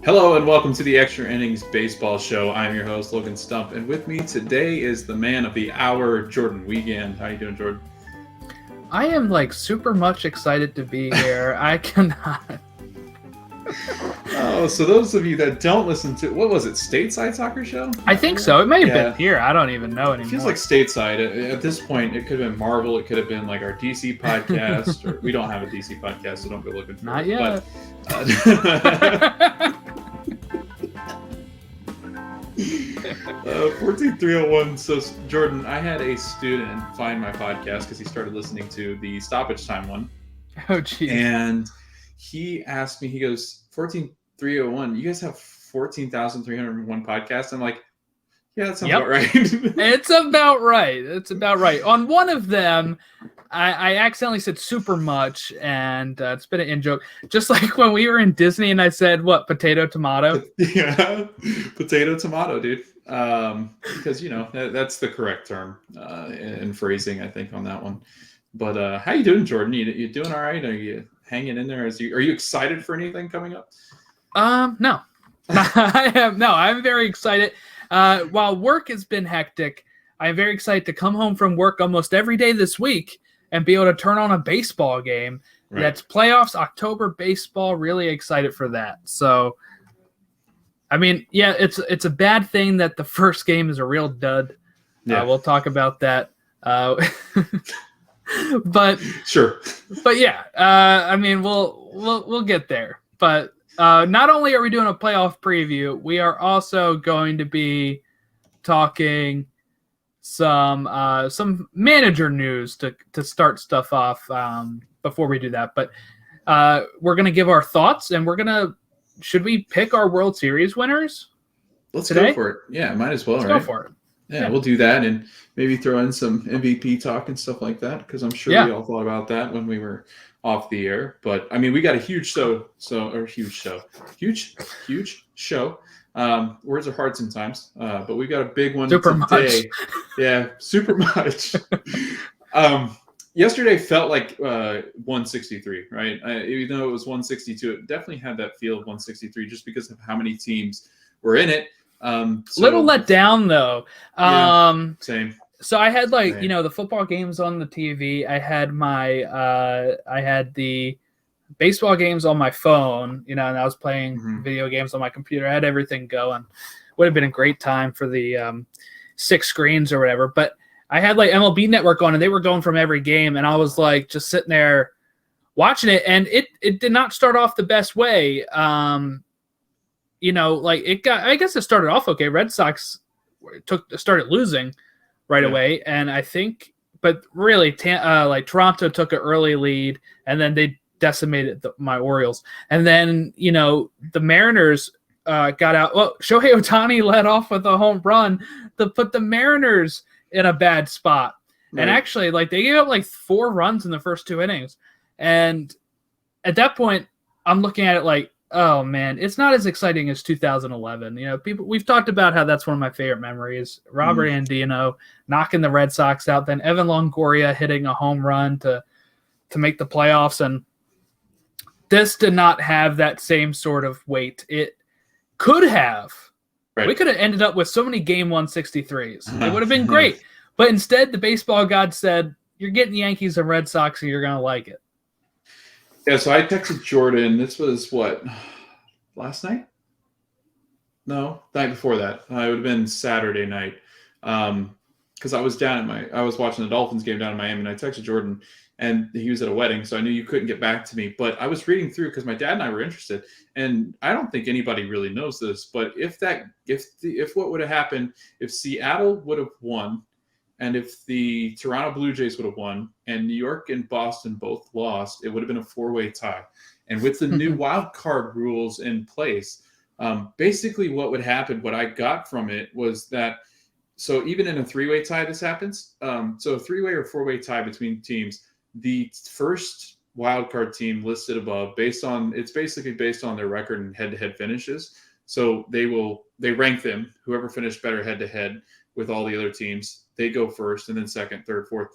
Hello and welcome to the Extra Innings Baseball Show. I'm your host, Logan Stump, and with me today is the man of the hour, Jordan Wiegand. How you doing, Jordan? I am super much excited to be here. I cannot. Oh, so those of you that don't listen to, what was it, Stateside Soccer Show? I think so. It may have been here. I don't even know anymore. It feels like Stateside. At this point, it could have been Marvel. It could have been like our DC podcast. Or we don't have a DC podcast, so don't go looking for Not it. yet. But, 14301. So, Jordan, I had a student find my podcast because he started listening to the stoppage time one. Oh, geez. And he asked me, he goes, 14301, you guys have 14,301 podcasts? I'm like, yeah, that sounds about right. It's about right. It's about right. On one of them, I accidentally said super much, and it's been an in-joke. Just like when we were in Disney and I said, what, potato, tomato? Yeah, potato, tomato, dude. Because, that's the correct term in phrasing, I think, on that one. But how you doing, Jordan? You doing all right? Are you hanging in there? Are you excited for anything coming up? No. I am. No, I'm very excited. While work has been hectic, I'm very excited to come home from work almost every day this week and be able to turn on a baseball game. Right. That's playoffs, October baseball. Really excited for that. So, I mean, yeah, it's a bad thing that the first game is a real dud. Yeah. We'll talk about that. But sure. But yeah, I mean, we'll get there. But not only are we doing a playoff preview, we are also going to be talking some manager news to start stuff off before we do that. But we're gonna give our thoughts, and should we pick our World Series winners? Let's today? Go for it. Yeah, might as well. Let's right? Go for it. Yeah, we'll do that and maybe throw in some MVP talk and stuff like that, because I'm sure we all thought about that when we were off the air. But I mean, we got a huge show. Words are hard sometimes, but we got a big one super today. Much. Yeah, super much. Yesterday felt like 163, right? Even though it was 162, it definitely had that feel of 163 just because of how many teams were in it. Little let down though. Same. So I had the football games on the TV. I had the baseball games on my phone, and I was playing video games on my computer. I had everything going. Would have been a great time for the 6 screens or whatever. But I had MLB Network on, and they were going from every game, and I was just sitting there watching it, and it did not start off the best way. I guess it started off okay. Red Sox started losing right away, and I think, but really, Toronto took an early lead, and then they decimated my Orioles, and then the Mariners got out. Well, Shohei Ohtani led off with a home run to put the Mariners in a bad spot, and actually, they gave up 4 runs in the first 2 innings, and at that point, I'm looking at it oh man, it's not as exciting as 2011. We've talked about how that's one of my favorite memories. Robert Andino knocking the Red Sox out, then Evan Longoria hitting a home run to make the playoffs, and this did not have that same sort of weight. It could have. Right. We could have ended up with so many game 163s. It would have been great. But instead, the baseball god said, "You're getting Yankees and Red Sox, and you're going to like it." Yeah, so I texted Jordan. This was what, last night? No, the night before that. It would have been Saturday night, because I was watching the Dolphins game down in Miami, and I texted Jordan, and he was at a wedding, so I knew you couldn't get back to me. But I was reading through because my dad and I were interested, and I don't think anybody really knows this, but if what would have happened if Seattle would have won, and if the Toronto Blue Jays would have won and New York and Boston both lost, it would have been a 4-way tie. And with the new wild card rules in place, basically what would happen, what I got from it was that, so even in a 3-way tie, this happens. So a 3-way or 4-way tie between teams, the first wild card team listed above, it's basically based on their record and head-to-head finishes. So they rank them, whoever finished better head-to-head with all the other teams, they go first, and then second, third, fourth.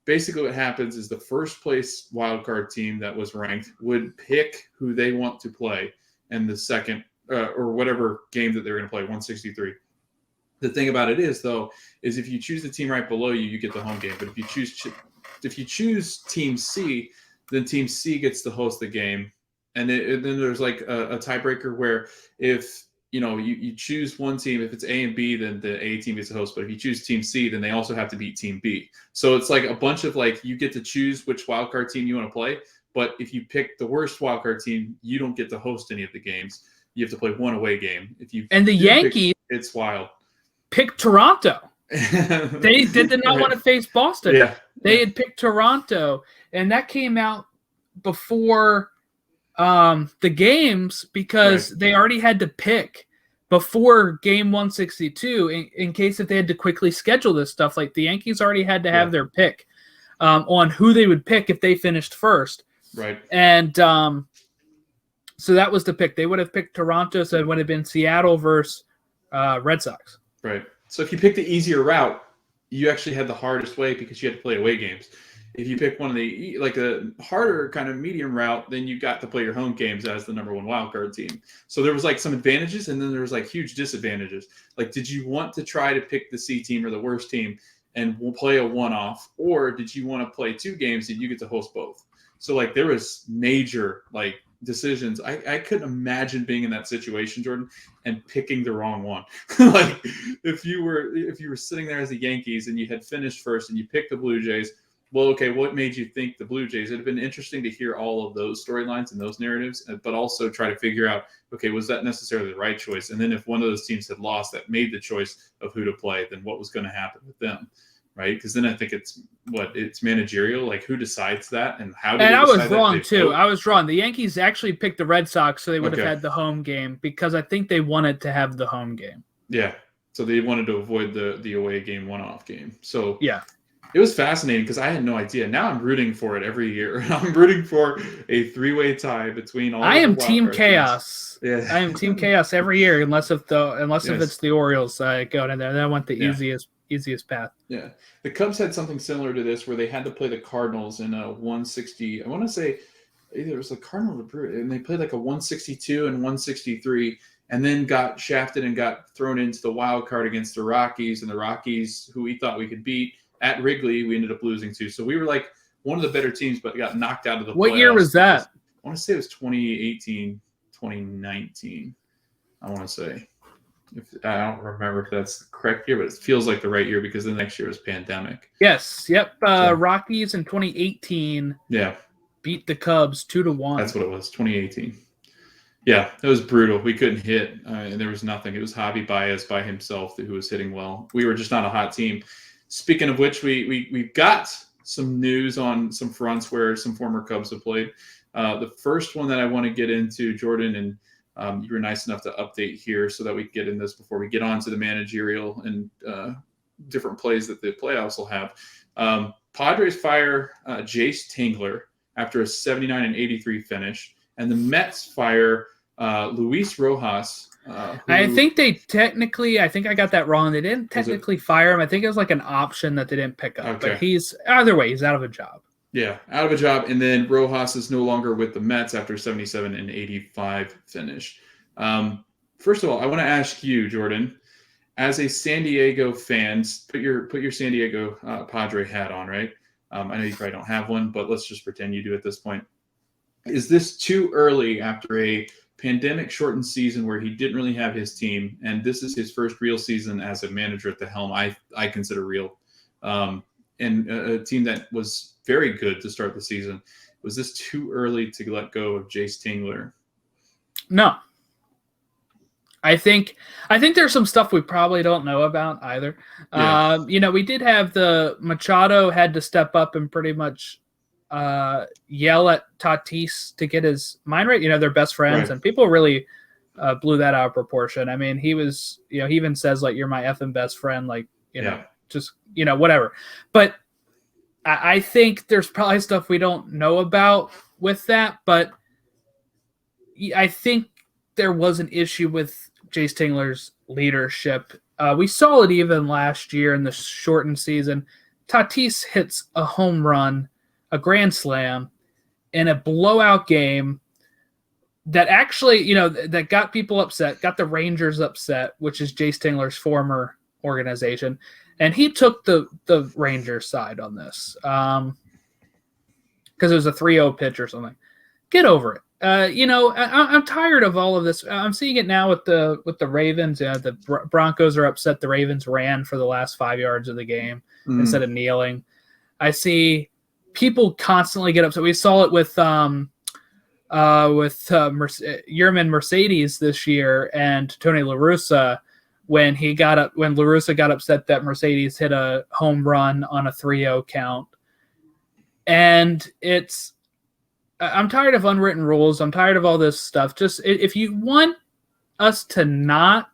Basically what happens is the first place wildcard team that was ranked would pick who they want to play, and the second or whatever game that they're going to play, 163. The thing about it is, though, is if you choose the team right below you, you get the home game. But if you choose Team C, then Team C gets to host the game. And then there's like a tiebreaker where if you choose one team, if it's A and B, then the A team gets to host. But if you choose Team C, then they also have to beat Team B. So it's like a bunch of like you get to choose which wildcard team you want to play. But if you pick the worst wildcard team, you don't get to host any of the games. You have to play one away game. And the Yankees, it's wild. Picked Toronto. They did not want to face Boston. Yeah. They had picked Toronto, and that came out before the games because they already had to pick before game 162 in case if they had to quickly schedule this stuff. Like the Yankees already had to have their pick on who they would pick if they finished first. Right. And so that was the pick. They would have picked Toronto, so it would have been Seattle versus Red Sox. Right. So if you pick the easier route, you actually had the hardest way because you had to play away games. If you pick one of the like a harder kind of medium route, then you got to play your home games as the number one wildcard team. So there was like some advantages, and then there was like huge disadvantages. Like, did you want to try to pick the C team or the worst team and we'll play a one-off, or did you want to play two games and you get to host both? So like there was major like decisions. I couldn't imagine being in that situation, Jordan, and picking the wrong one. Like if you were sitting there as the Yankees and you had finished first and you picked the Blue Jays, well, okay, what made you think the Blue Jays? It'd have been interesting to hear all of those storylines and those narratives, but also try to figure out, okay, was that necessarily the right choice? And then if one of those teams had lost that made the choice of who to play, then what was going to happen with them? Right, because then I think it's managerial, like who decides that and how. And I was wrong too. I was wrong. The Yankees actually picked the Red Sox, so they would have had the home game because I think they wanted to have the home game. Yeah, so they wanted to avoid the away game, one-off game. So yeah, it was fascinating because I had no idea. Now I'm rooting for it every year. I'm rooting for a three-way tie between all. I am Team Chaos. Yeah, I am Team Chaos every year, unless if it's the Orioles go in there. Then I want the easiest path. Yeah. The Cubs had something similar to this where they had to play the Cardinals in a 160. I want to say either it was the Cardinals or the Brewers, and they played like a 162 and 163 and then got shafted and got thrown into the wild card against the Rockies, and the Rockies, who we thought we could beat at Wrigley, we ended up losing to. So we were like one of the better teams, but got knocked out of the playoffs. What year was that? I want to say it was 2018, 2019. I want to say. I don't remember if that's the correct year, but it feels like the right year because the next year was pandemic. Yes. Yep. Rockies in 2018. Yeah. Beat the Cubs 2-1. That's what it was. 2018. Yeah, it was brutal. We couldn't hit, and there was nothing. It was Javi Baez by himself who was hitting well. We were just not a hot team. Speaking of which, we got some news on some fronts where some former Cubs have played. The first one that I want to get into, Jordan, and you were nice enough to update here so that we can get in this before we get on to the managerial and different plays that the playoffs will have. Padres fire Jace Tingler after a 79 and 83 finish, and the Mets fire Luis Rojas. I think they technically, I think I got that wrong. They didn't technically fire him. I think it was like an option that they didn't pick up. Okay. But he's either way, he's out of a job. Yeah, out of a job. And then Rojas is no longer with the Mets after 77 and 85 finish. First of all, I want to ask you, Jordan, as a San Diego fan, put your San Diego Padre hat on, right? I know you probably don't have one, but let's just pretend you do at this point. Is this too early after a pandemic-shortened season where he didn't really have his team, and this is his first real season as a manager at the helm? I consider real. And a team that was very good to start the season. Was this too early to let go of Jace Tingler? No. I think there's some stuff we probably don't know about either. Yeah. We did have the Machado had to step up and pretty much yell at Tatis to get his mind right. They're best friends, Right. and people really blew that out of proportion. I mean, he was, he even says like, "You're my effing best friend," like, just, whatever. But I think there's probably stuff we don't know about with that, but I think there was an issue with Jace Tingler's leadership. We saw it even last year in the shortened season. Tatis hits a home run, a grand slam, in a blowout game that actually, you know, that got people upset, got the Rangers upset, which is Jay Stingler's former organization. And he took the Rangers side on this because it was a 3-0 pitch or something. Get over it. You know, I'm tired of all of this. I'm seeing it now with the Ravens. The Broncos are upset the Ravens ran for the last 5 yards of the game instead of kneeling. I see people constantly get upset. We saw it with Yerman Mercedes this year and Tony La Russa when La Russa got upset that Mercedes hit a home run on a 3-0 count. And I'm tired of unwritten rules. I'm tired of all this stuff. Just if you want us to not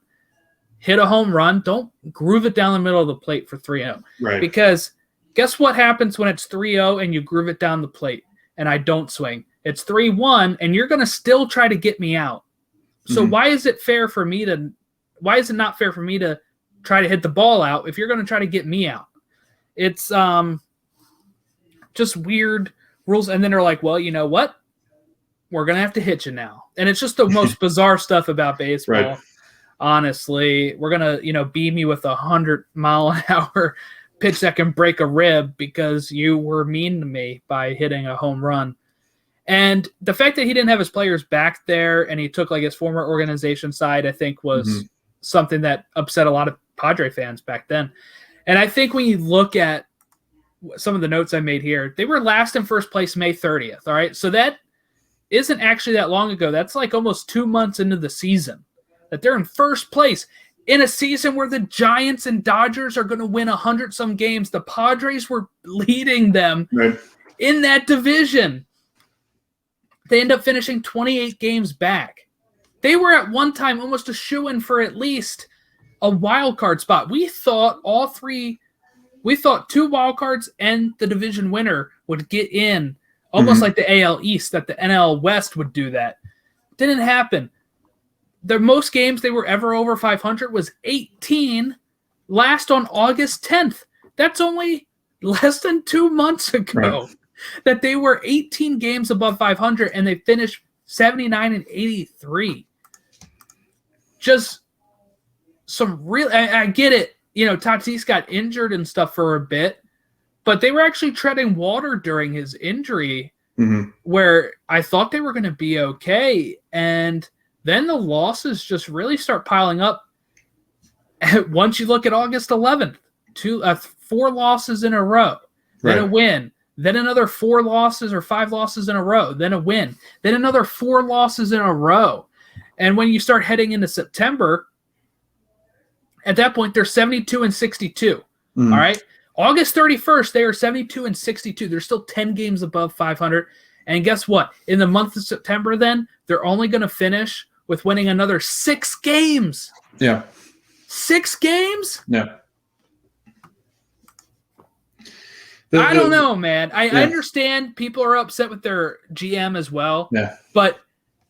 hit a home run, don't groove it down the middle of the plate for 3-0. Right. Because guess what happens when it's 3-0 and you groove it down the plate and I don't swing? It's 3-1 and you're going to still try to get me out. So why is it not fair for me to try to hit the ball out if you're going to try to get me out? It's just weird rules. And then they're like, well, you know what? We're going to have to hit you now. And it's just the most bizarre stuff about baseball. Right. Honestly, we're going to, you know, beam you with 100-mile-an-hour pitch that can break a rib because you were mean to me by hitting a home run. And the fact that he didn't have his players back there and he took like his former organization side, I think was something that upset a lot of Padre fans back then. And I think when you look at some of the notes I made here, they were last in first place May 30th. All right. So that isn't actually that long ago. That's like almost 2 months into the season that they're in first place in a season where the Giants and Dodgers are going to win 100-some games. The Padres were leading them in that division. They end up finishing 28 games back. They were at one time almost a shoo-in for at least a wild card spot. We thought 2 wild cards and the division winner would get in, almost like the AL East, that the NL West would do that. Didn't happen. The most games they were ever over 500 was 18, last on August 10th. That's only less than 2 months ago that they were 18 games above 500, and they finished 79 and 83. Just some real. I get it. You know, Tatis got injured and stuff for a bit, but they were actually treading water during his injury, where I thought they were going to be okay, and then the losses just really start piling up. Once you look at August 11th, 4 losses in a row, then a win, then another 4 losses or 5 losses in a row, then a win, then another 4 losses in a row. And when you start heading into September, at that point, they're 72 and 62. All right. August 31st, they are 72 and 62. They're still 10 games above 500. And guess what? In the month of September, then, they're only going to finish with winning another 6 games. Yeah. 6 games? Yeah. I don't know, man. I understand people are upset with their GM as well. Yeah. But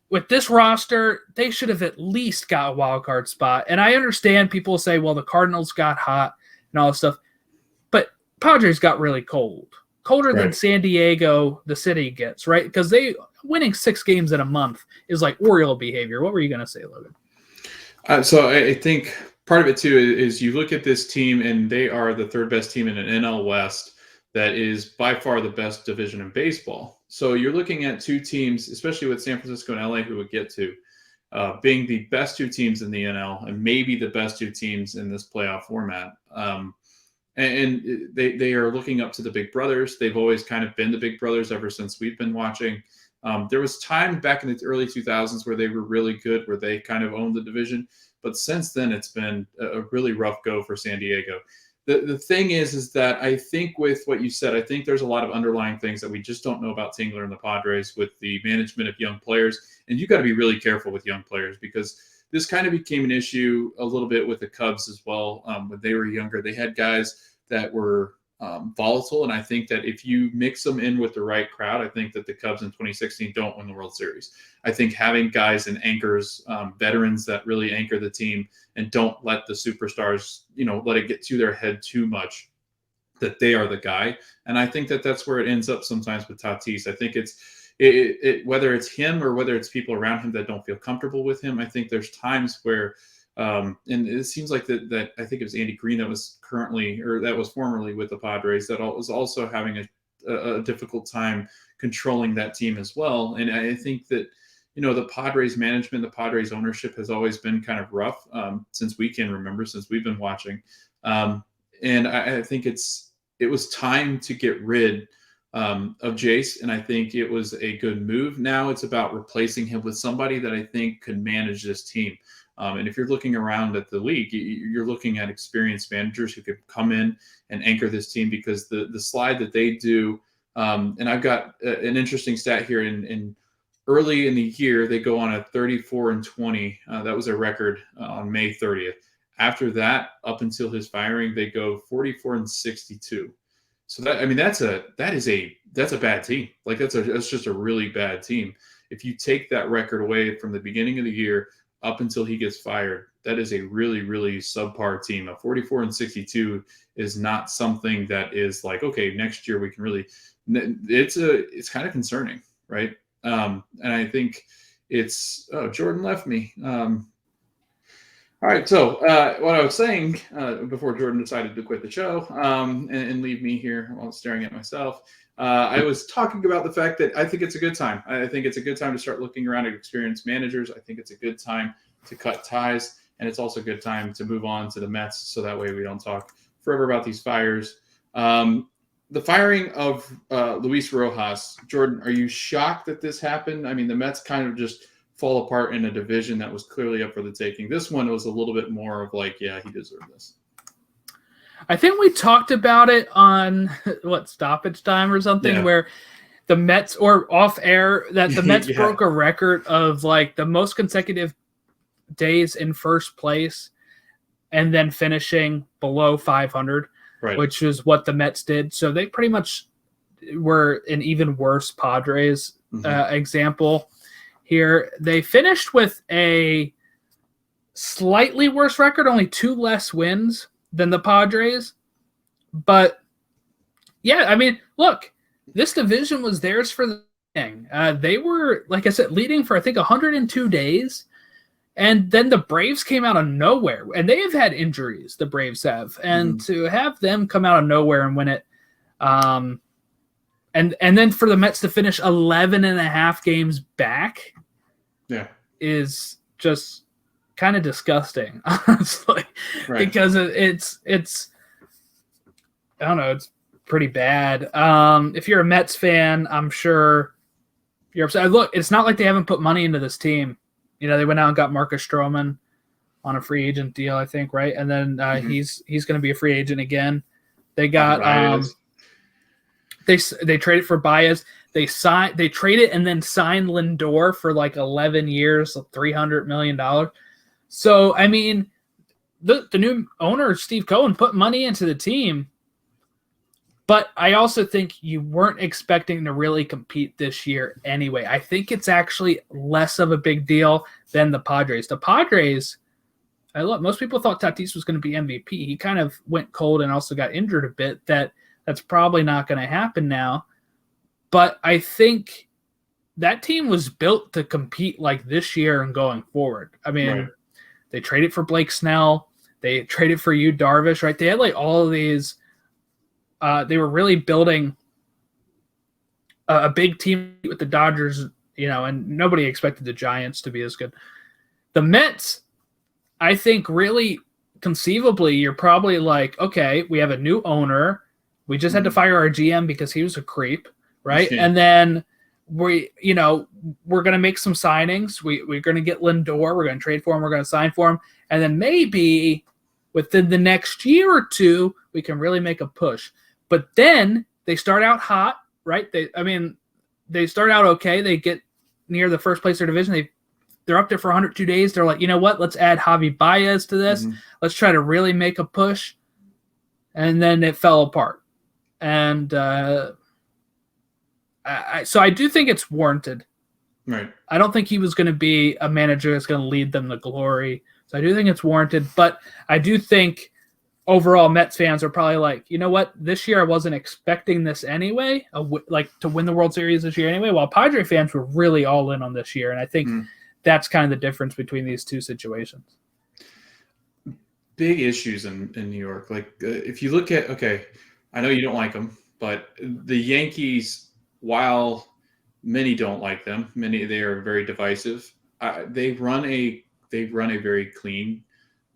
with this roster, they should have at least got a wild card spot. And I understand people say, well, the Cardinals got hot and all this stuff. But Padres got really cold. Colder than San Diego, the city gets, right? Because they winning 6 games in a month is like Oriole behavior. What were you going to say, Logan? So I think part of it, too, is you look at this team, and they are the 3rd best team in an NL West that is by far the best division in baseball. So you're looking at 2 teams, especially with San Francisco and LA, who would get to being the best 2 teams in the NL and maybe the best 2 teams in this playoff format. And they are looking up to the big brothers. They've always kind of been the big brothers ever since we've been watching. There was time back in the early 2000s where they were really good, where they kind of owned the division. But since then, it's been a really rough go for San Diego. The thing is that I think with what you said, I think there's a lot of underlying things that we just don't know about Tingler and the Padres with the management of young players. And you got to be really careful with young players, because this kind of became an issue a little bit with the Cubs as well. When they were younger, they had guys that were volatile. And I think that if you mix them in with the right crowd, I think that the Cubs in 2016 don't win the World Series. I think having guys and anchors, veterans that really anchor the team and don't let the superstars, let it get to their head too much, that they are the guy. And I think that that's where it ends up sometimes with Tatis. I think whether it's him or whether it's people around him that don't feel comfortable with him, I think there's times where, and it seems like that I think it was Andy Green that was formerly with the Padres that was also having a difficult time controlling that team as well. And I think that, the Padres management, the Padres ownership has always been kind of rough since we can remember, since we've been watching. And I think it was time to get rid of Jace, and I think it was a good move. Now it's about replacing him with somebody that I think could manage this team. And if you're looking around at the league, you're looking at experienced managers who could come in and anchor this team, because the slide that they do, and I've got an interesting stat here. In early in the year, they go on a 34-20. That was a record on May 30th. After that, up until his firing, they go 44-62. So that's a bad team. Like that's just a really bad team. If you take that record away from the beginning of the year up until he gets fired, that is a really, really subpar team. A 44-62 is not something that is like, okay, next year we can really. It's kind of concerning, right? And I think Jordan left me. All right, so what I was saying before Jordan decided to quit the show and leave me here while staring at myself, I was talking about the fact that I think it's a good time. I think it's a good time to start looking around at experienced managers. I think it's a good time to cut ties, and it's also a good time to move on to the Mets, so that way we don't talk forever about these fires. The firing of Luis Rojas, Jordan, are you shocked that this happened? I mean, the Mets kind of just fall apart in a division that was clearly up for the taking. This one was a little bit more of like, yeah, he deserved this. I think we talked about it on stoppage time or something, where the Mets, or off air, that the Mets broke a record of like the most consecutive days in first place and then finishing below 500, which is what the Mets did. So they pretty much were an even worse Padres example here. They finished with a slightly worse record, only 2 less wins than the Padres. But yeah, I mean, look, this division was theirs for the thing. They were, like I said, leading for I think 102 days. And then the Braves came out of nowhere, and they have had injuries, the Braves have. And to have them come out of nowhere and win it, and then for the Mets to finish 11 and a half games back is just kind of disgusting, honestly, because it's I don't know, it's pretty bad. If you're a Mets fan, I'm sure you're upset. Look, it's not like they haven't put money into this team. They went out and got Marcus Stroman on a free agent deal, I think, right? And then he's going to be a free agent again. They got they traded for Baez. They traded and then signed Lindor for like 11 years, $300 million. So I mean, the new owner Steve Cohen put money into the team, but I also think you weren't expecting to really compete this year anyway. I think it's actually less of a big deal than the Padres. The Padres, most people thought Tatis was going to be MVP. He kind of went cold and also got injured a bit. That's probably not going to happen now. But I think that team was built to compete like this year and going forward. I mean, they traded for Blake Snell. They traded for Yu Darvish, right? They had like all of these. They were really building a big team with the Dodgers, and nobody expected the Giants to be as good. The Mets, I think, really conceivably, you're probably like, okay, we have a new owner. We just had to fire our GM because he was a creep, right? And then we're going to make some signings. We're going to get Lindor. We're going to trade for him. We're going to sign for him. And then maybe within the next year or two, we can really make a push. But then they start out hot, right? They start out okay. They get near the first place of their division. They're up there for 102 days. They're like, you know what? Let's add Javi Baez to this. Let's try to really make a push. And then it fell apart. And so I do think it's warranted. Right. I don't think he was going to be a manager that's going to lead them to glory. So I do think it's warranted. But I do think overall Mets fans are probably like, you know what? This year I wasn't expecting this anyway, like to win the World Series this year anyway, while Padre fans were really all in on this year. And I think that's kind of the difference between these two situations. Big issues in New York. Like if you look at, okay, I know you don't like them, but the Yankees, while many don't like them, they are very divisive. They run a very clean,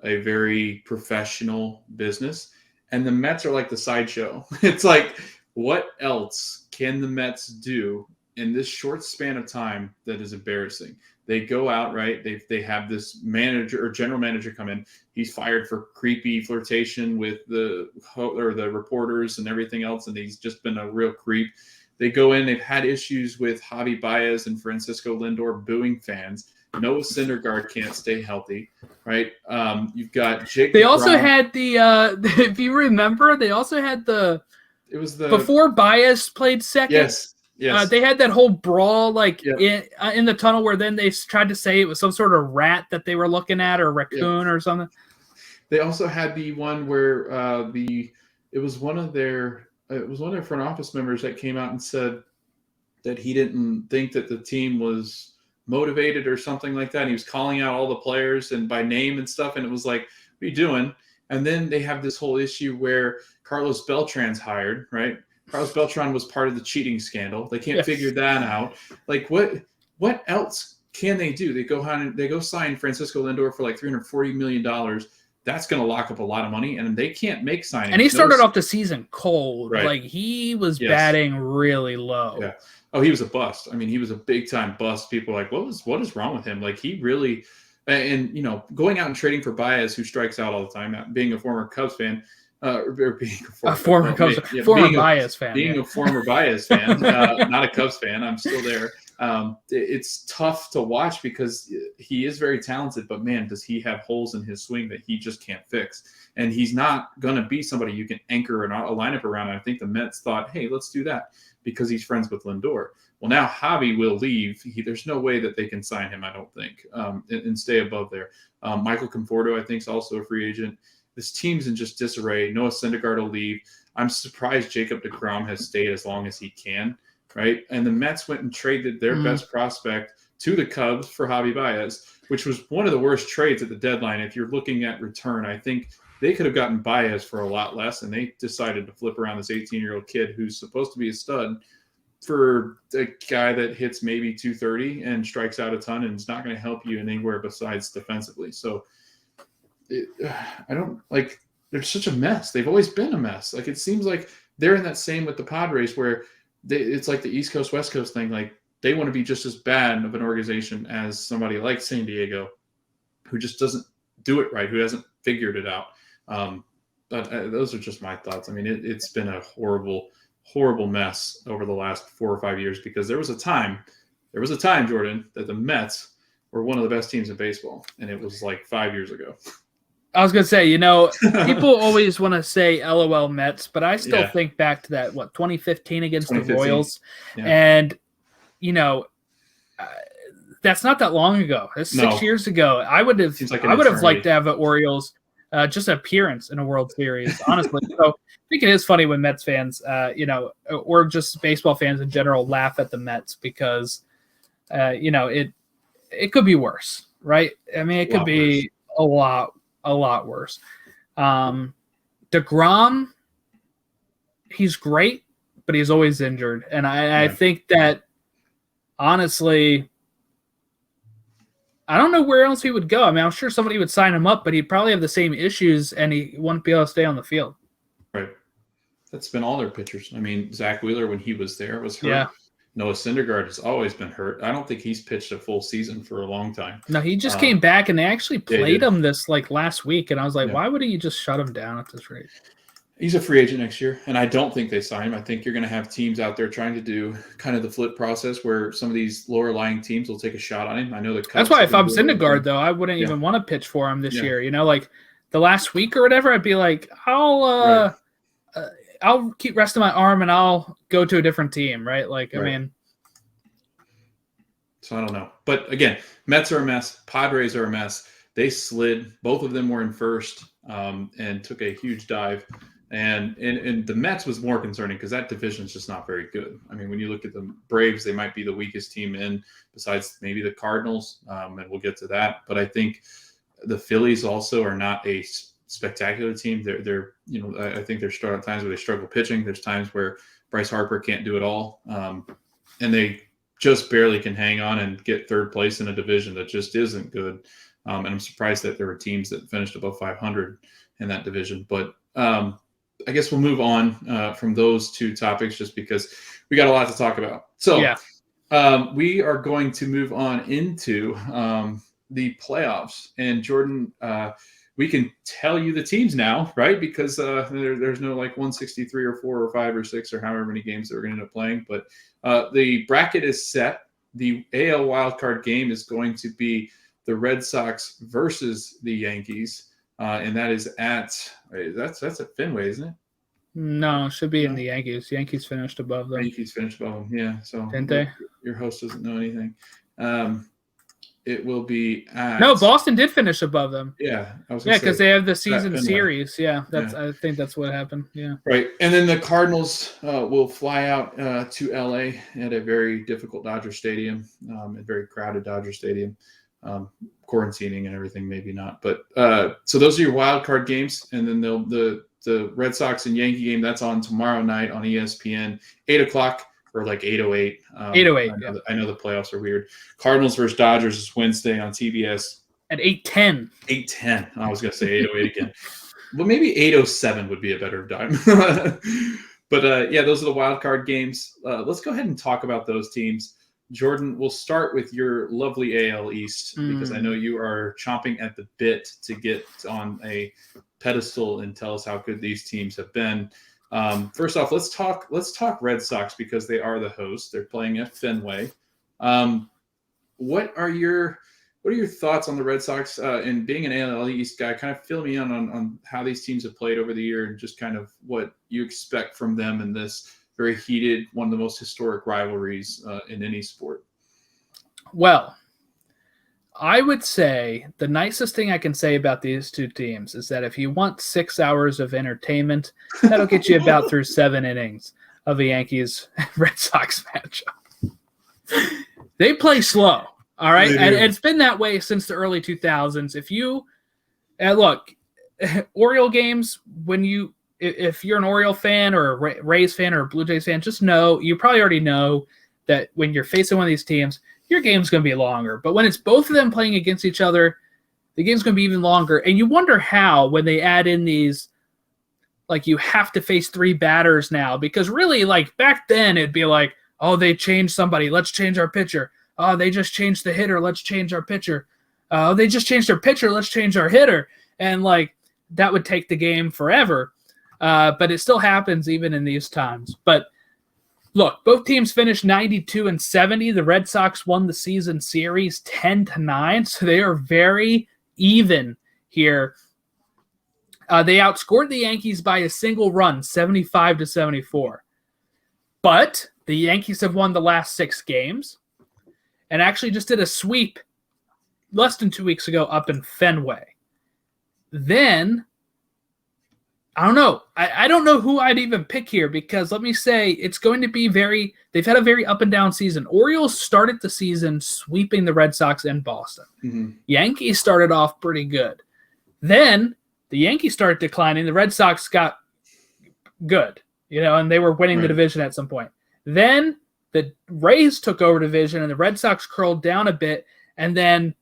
a very professional business, and the Mets are like the sideshow. It's like, what else can the Mets do in this short span of time that is embarrassing? They go out, right? They have this manager or general manager come in. He's fired for creepy flirtation with the reporters and everything else, and he's just been a real creep. They go in. They've had issues with Javi Baez and Francisco Lindor booing fans. Noah Syndergaard can't stay healthy, right? You've got Jake. They also had the if you remember, they also had before Baez played second. Yes. Yes. They had that whole brawl in the tunnel where then they tried to say it was some sort of rat that they were looking at or raccoon or something. They also had the one where it was one of their front office members that came out and said that he didn't think that the team was motivated or something like that. And he was calling out all the players and by name and stuff. And it was like, what are you doing? And then they have this whole issue where Carlos Beltran's hired, right? Carlos Beltran was part of the cheating scandal. They can't figure that out. Like what else can they do? They go sign Francisco Lindor for like $340 million. That's going to lock up a lot of money, and they can't make signings. And he started off the season cold. Right. Like he was batting really low. Yeah. Oh, he was a bust. I mean, he was a big time bust. People are like, what is wrong with him? Like he really, and going out and trading for Baez, who strikes out all the time, being a former Cubs fan. Being a former Baez fan. Being a former Baez fan, not a Cubs fan. I'm still there. It's tough to watch because he is very talented, but man, does he have holes in his swing that he just can't fix. And he's not going to be somebody you can anchor a lineup around. And I think the Mets thought, hey, let's do that because he's friends with Lindor. Well, now Javi will leave. There's no way that they can sign him, I don't think, and stay above there. Michael Conforto, I think, is also a free agent. This team's in just disarray. Noah Syndergaard will leave. I'm surprised Jacob deGrom has stayed as long as he can, right? And the Mets went and traded their best prospect to the Cubs for Javi Baez, which was one of the worst trades at the deadline. If you're looking at return, I think they could have gotten Baez for a lot less, and they decided to flip around this 18-year-old kid who's supposed to be a stud for a guy that hits maybe 230 and strikes out a ton and is not going to help you in anywhere besides defensively. So I don't like. They're such a mess. They've always been a mess. Like it seems like they're in that same with the Padres, where it's like the East Coast West Coast thing. Like they want to be just as bad of an organization as somebody like San Diego, who just doesn't do it right, who hasn't figured it out. But those are just my thoughts. I mean, it's been a horrible, horrible mess over the last 4 or 5 years because there was a time, Jordan, that the Mets were one of the best teams in baseball, and it was like 5 years ago. I was going to say, people always want to say LOL Mets, but I still think back to that, 2015 against the Royals. Yeah. And, that's not that long ago. That's 6 years ago. I would have liked to have an Orioles just appearance in a World Series, honestly. So I think it is funny when Mets fans, or just baseball fans in general laugh at the Mets because, it could be worse, right? I mean, it could be a lot worse. DeGrom, he's great, but he's always injured. And I think that, honestly, I don't know where else he would go. I mean, I'm sure somebody would sign him up, but he'd probably have the same issues, and he wouldn't be able to stay on the field. Right. That's been all their pitchers. I mean, Zach Wheeler, when he was there, was hurt. Yeah. Noah Syndergaard has always been hurt. I don't think he's pitched a full season for a long time. No, he just came back, and they actually played him this last week, and I was like, why would you just shut him down at this rate? He's a free agent next year, and I don't think they sign him. I think you're going to have teams out there trying to do kind of the flip process where some of these lower-lying teams will take a shot on him. I know the Cubs. That's why if I'm Syndergaard, though, I wouldn't even want to pitch for him this year. Like the last week or whatever, I'd be like, I'll keep resting my arm and I'll go to a different team, right? I mean. So I don't know. But again, Mets are a mess. Padres are a mess. they slid. Both of them were in first and took a huge dive. And the Mets was more concerning because that division is just not very good. I mean, when you look at the Braves, they might be the weakest team in, besides maybe the Cardinals, and we'll get to that. But I think the Phillies also are not a spectacular team. They're I think there's times where they struggle pitching. There's times where Bryce Harper can't do it all, and they just barely can hang on and get third place in a division that just isn't good. And I'm surprised that there were teams that finished above 500 in that division. But I guess we'll move on from those two topics just because we got a lot to talk about. So we are going to move on into the playoffs. And Jordan, we can tell you the teams now, right? Because there's no like 163 or 4 or 5 or 6 or however many games that we're going to end up playing. But the bracket is set. The AL wildcard game is going to be the Red Sox versus the Yankees. And that is that's at Fenway, isn't it? No, it should be in the Yankees. Yankees finished above them. Yankees finished above them, yeah. So didn't they? Your host doesn't know anything. It will be at... No, Boston did finish above them. Yeah, I was because they have the season series. Yeah, I think that's what happened. Yeah, right. And then the Cardinals will fly out to LA at a very difficult Dodger Stadium, a very crowded Dodger Stadium. Quarantining and everything, maybe not. But so those are your wild card games, and then the Red Sox and Yankee game that's on tomorrow night on ESPN, 8:00 or like 8:08. 8:08. I know the playoffs are weird. Cardinals versus Dodgers is Wednesday on TBS at 8:10. 8:10. I was gonna say 8:08 again. Well, maybe 8:07 would be a better time. But those are the wild card games. Let's go ahead and talk about those teams. Jordan, we'll start with your lovely AL East because I know you are chomping at the bit to get on a pedestal and tell us how good these teams have been. First off, let's talk Red Sox because they are the host. They're playing at Fenway. What are your thoughts on the Red Sox and being an AL East guy? Kind of fill me in on how these teams have played over the year and just kind of what you expect from them in this very heated, one of the most historic rivalries in any sport. Well, I would say the nicest thing I can say about these two teams is that if you want 6 hours of entertainment, that'll get you about through 7 innings of a Yankees-Red Sox matchup. They play slow, all right? And it's been that way since the early 2000s. If you look, Oriole games, if you're an Oriole fan or a Rays fan or a Blue Jays fan, just know, you probably already know that when you're facing one of these teams, your game's going to be longer. But when it's both of them playing against each other, the game's going to be even longer. And you wonder how, when they add in these, like, you have to face 3 batters now. Because really, like, back then, it'd be like, oh, they changed somebody. Let's change our pitcher. Oh, they just changed the hitter. Let's change our pitcher. Oh, they just changed their pitcher. Let's change our hitter. And, like, that would take the game forever. But it still happens even in these times. But look, both teams finished 92-70. The Red Sox won the season series 10-9, so they are very even here. They outscored the Yankees by a single run, 75-74. But the Yankees have won the last 6 games and actually just did a sweep less than 2 weeks ago up in Fenway. Then I don't know. I don't know who I'd even pick here because let me say it's going to be they've had a very up and down season. Orioles started the season sweeping the Red Sox in Boston. Mm-hmm. Yankees started off pretty good. Then the Yankees started declining. The Red Sox got good, and they were winning the division at some point. Then the Rays took over division and the Red Sox curled down a bit. And then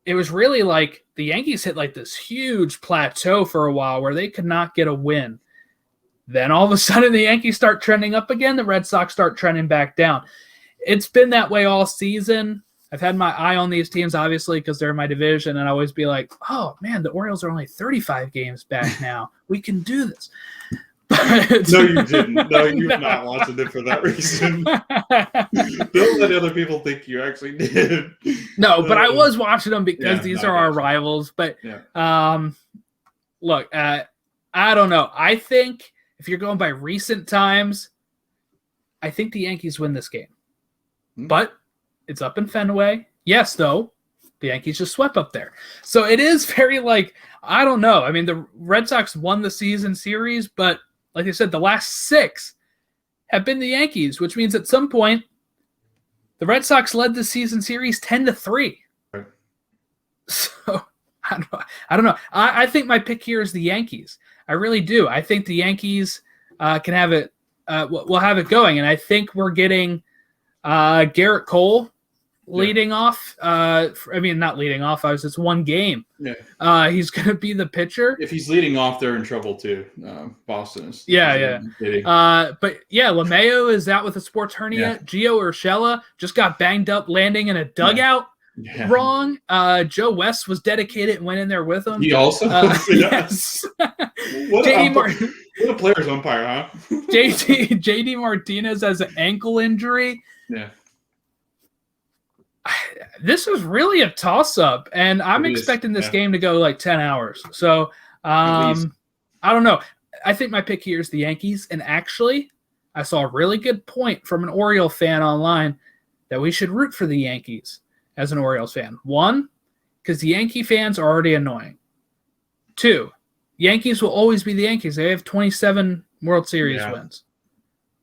it was really like the Yankees hit like this huge plateau for a while where they could not get a win. Then all of a sudden the Yankees start trending up again. The Red Sox start trending back down. It's been that way all season. I've had my eye on these teams, obviously, because they're in my division. And I always be like, oh, man, the Orioles are only 35 games back now. We can do this. No, you didn't. No, you've not watched it for that reason. Don't let other people think you actually did. No, but I was watching them because these are our rivals. But look, I don't know. I think if you're going by recent times, I think the Yankees win this game. But it's up in Fenway. Yes, though, The Yankees just swept up there. So it is very like, I don't know. I mean, the Red Sox won the season series, but like I said, the last 6 have been the Yankees, which means at some point the Red Sox led the season series 10-3. Right. So I don't know. I think my pick here is the Yankees. I really do. I think the Yankees can have it. We'll have it going, and I think we're getting Garrett Cole leading off. Not leading off. It's one game. Yeah. He's going to be the pitcher. If he's leading off, they're in trouble too. Boston is. Yeah. But yeah, LeMayo is out with a sports hernia. Yeah. Gio Urshela just got banged up landing in a dugout. Yeah. Wrong. Joe West was dedicated and went in there with him. He also. Yes. What a player's umpire, huh? JD Martinez has an ankle injury. Yeah. This is really a toss-up, and I'm expecting this game to go like 10 hours. So I don't know. I think my pick here is the Yankees, and actually, I saw a really good point from an Orioles fan online that we should root for the Yankees as an Orioles fan. 1, because the Yankee fans are already annoying. 2, Yankees will always be the Yankees. They have 27 World Series wins.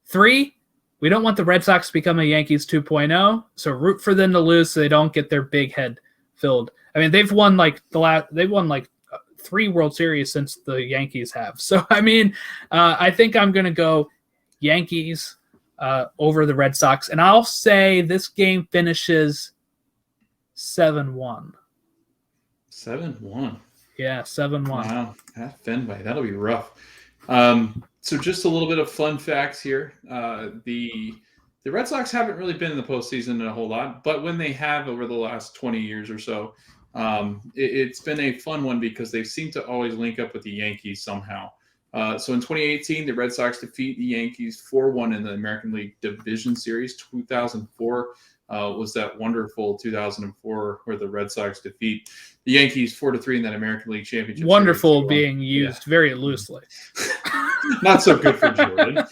3, we don't want the Red Sox to become a Yankees 2.0, so root for them to lose so they don't get their big head filled. I mean, they've won like 3 World Series since the Yankees have. So I mean, I think I'm going to go Yankees over the Red Sox, and I'll say this game finishes 7-1. 7-1. Yeah, 7-1. Wow, at Fenway, that'll be rough. So just a little bit of fun facts here. The Red Sox haven't really been in the postseason a whole lot, but when they have over the last 20 years or so, it's been a fun one because they seem to always link up with the Yankees somehow. So in 2018, the Red Sox defeat the Yankees 4-1 in the American League Division Series. 2004 was that wonderful 2004 where the Red Sox defeat the Yankees 4-3 in that American League Championship. Wonderful Series. Being used very loosely. Not so good for Jordan.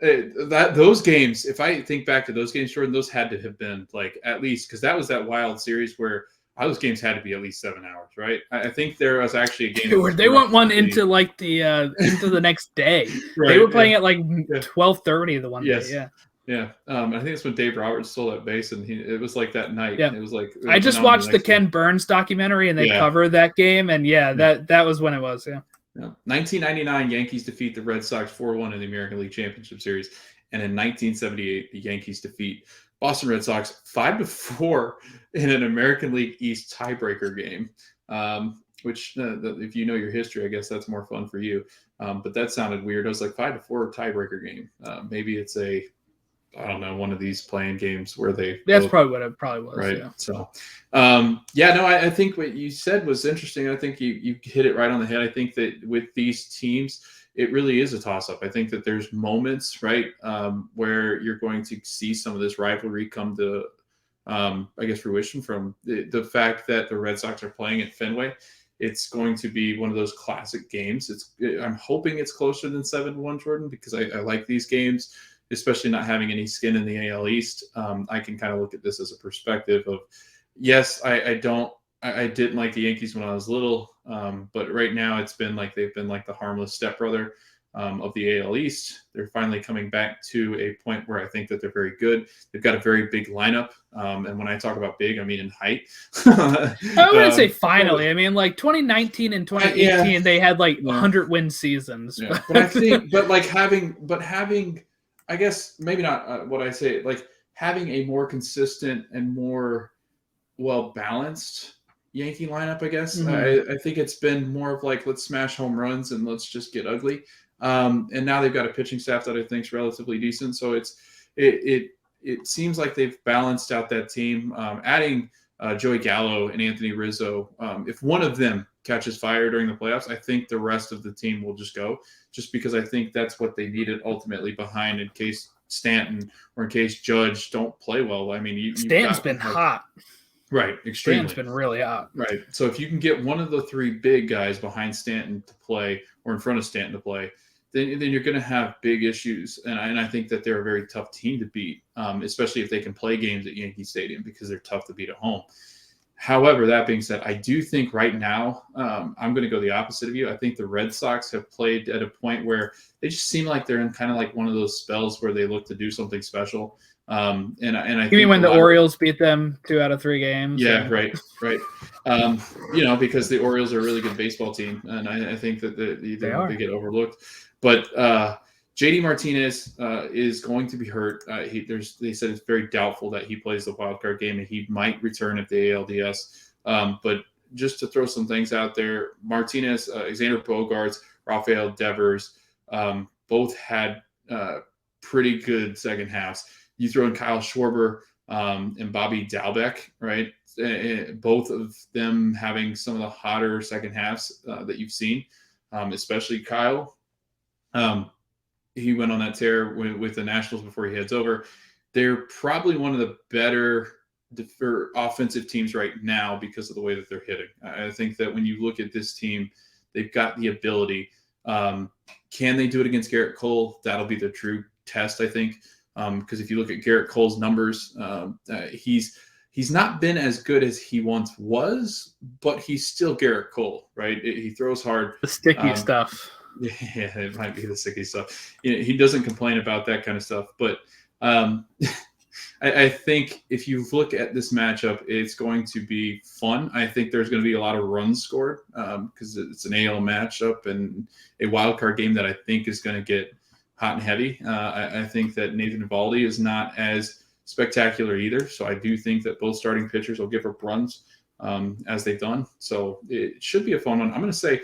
Those games, if I think back to those games, Jordan, those had to have been like at least, because that was that wild series where those games had to be at least 7 hours, right? I think there was actually a game. They went one into like into the next day. Right, they were playing at like 12:30 the one day. Yeah. Yeah, I think it's when Dave Roberts stole that base, and it was like that night. Yeah, it was I just watched the Ken Burns documentary, and they covered that game, and that was when it was. Yeah. 1999, Yankees defeat the Red Sox 4-1 in the American League Championship Series, and in 1978, the Yankees defeat Boston Red Sox 5-4 in an American League East tiebreaker game. Which, if you know your history, I guess that's more fun for you. But that sounded weird. It was like 5-4 tiebreaker game. Maybe it's one of these playing games where they. That's probably what it probably was. Right. Yeah. So, I think what you said was interesting. I think you hit it right on the head. I think that with these teams, it really is a toss-up. I think that there's moments, right, where you're going to see some of this rivalry come to, fruition from the fact that the Red Sox are playing at Fenway. It's going to be one of those classic games. I'm hoping it's closer than 7-1, Jordan, because I like these games, especially not having any skin in the AL East. I can kind of look at this as a perspective of, yes, I didn't like the Yankees when I was little, but right now it's been like they've been like the harmless stepbrother of the AL East. They're finally coming back to a point where I think that they're very good. They've got a very big lineup, and when I talk about big, I mean in height. I wouldn't say finally. I mean, like 2019 and 2018, they had like 100-win seasons. Yeah. But I think, having, I guess maybe not what I say, like having a more consistent and more well-balanced Yankee lineup, I guess. Mm-hmm. I think it's been more of like, let's smash home runs and let's just get ugly. And now they've got a pitching staff that I think is relatively decent. So it seems like they've balanced out that team. Adding Joey Gallo and Anthony Rizzo, if one of them catches fire during the playoffs, I think the rest of the team will just go, just because I think that's what they needed ultimately behind in case Stanton or in case Judge don't play well. I mean, Stanton's been hot. Right, extremely. Stanton's been really hot. Right. So if you can get one of the three big guys behind Stanton to play or in front of Stanton to play, then you're going to have big issues. And I think that they're a very tough team to beat, especially if they can play games at Yankee Stadium because they're tough to beat at home. However, that being said, I do think right now I'm going to go the opposite of you. I think the Red Sox have played at a point where they just seem like they're in kind of like one of those spells where they look to do something special. And I You mean when the Orioles beat them 2 out of 3 games? Yeah, right. Because the Orioles are a really good baseball team, and I think that they get overlooked. But JD Martinez is going to be hurt. They said it's very doubtful that he plays the wild card game, and he might return at the ALDS. But just to throw some things out there, Martinez, Xander Bogaerts, Rafael Devers, both had pretty good second halves. You throw in Kyle Schwarber and Bobby Dalbec, right? Both of them having some of the hotter second halves that you've seen, especially Kyle. He went on that tear with the Nationals before he heads over. They're probably one of the better offensive teams right now because of the way that they're hitting. I think that when you look at this team, they've got the ability. Can they do it against Garrett Cole? That'll be the true test, I think. Because if you look at Garrett Cole's numbers, he's not been as good as he once was, but he's still Garrett Cole, right? He throws hard. The sticky stuff. Yeah, it might be the sticky stuff. He doesn't complain about that kind of stuff. But I think if you look at this matchup, it's going to be fun. I think there's going to be a lot of runs scored because it's an AL matchup and a wild card game that I think is going to get hot and heavy. I think that Nathan Eovaldi is not as spectacular either. So I do think that both starting pitchers will give up runs as they've done. So it should be a fun one. I'm going to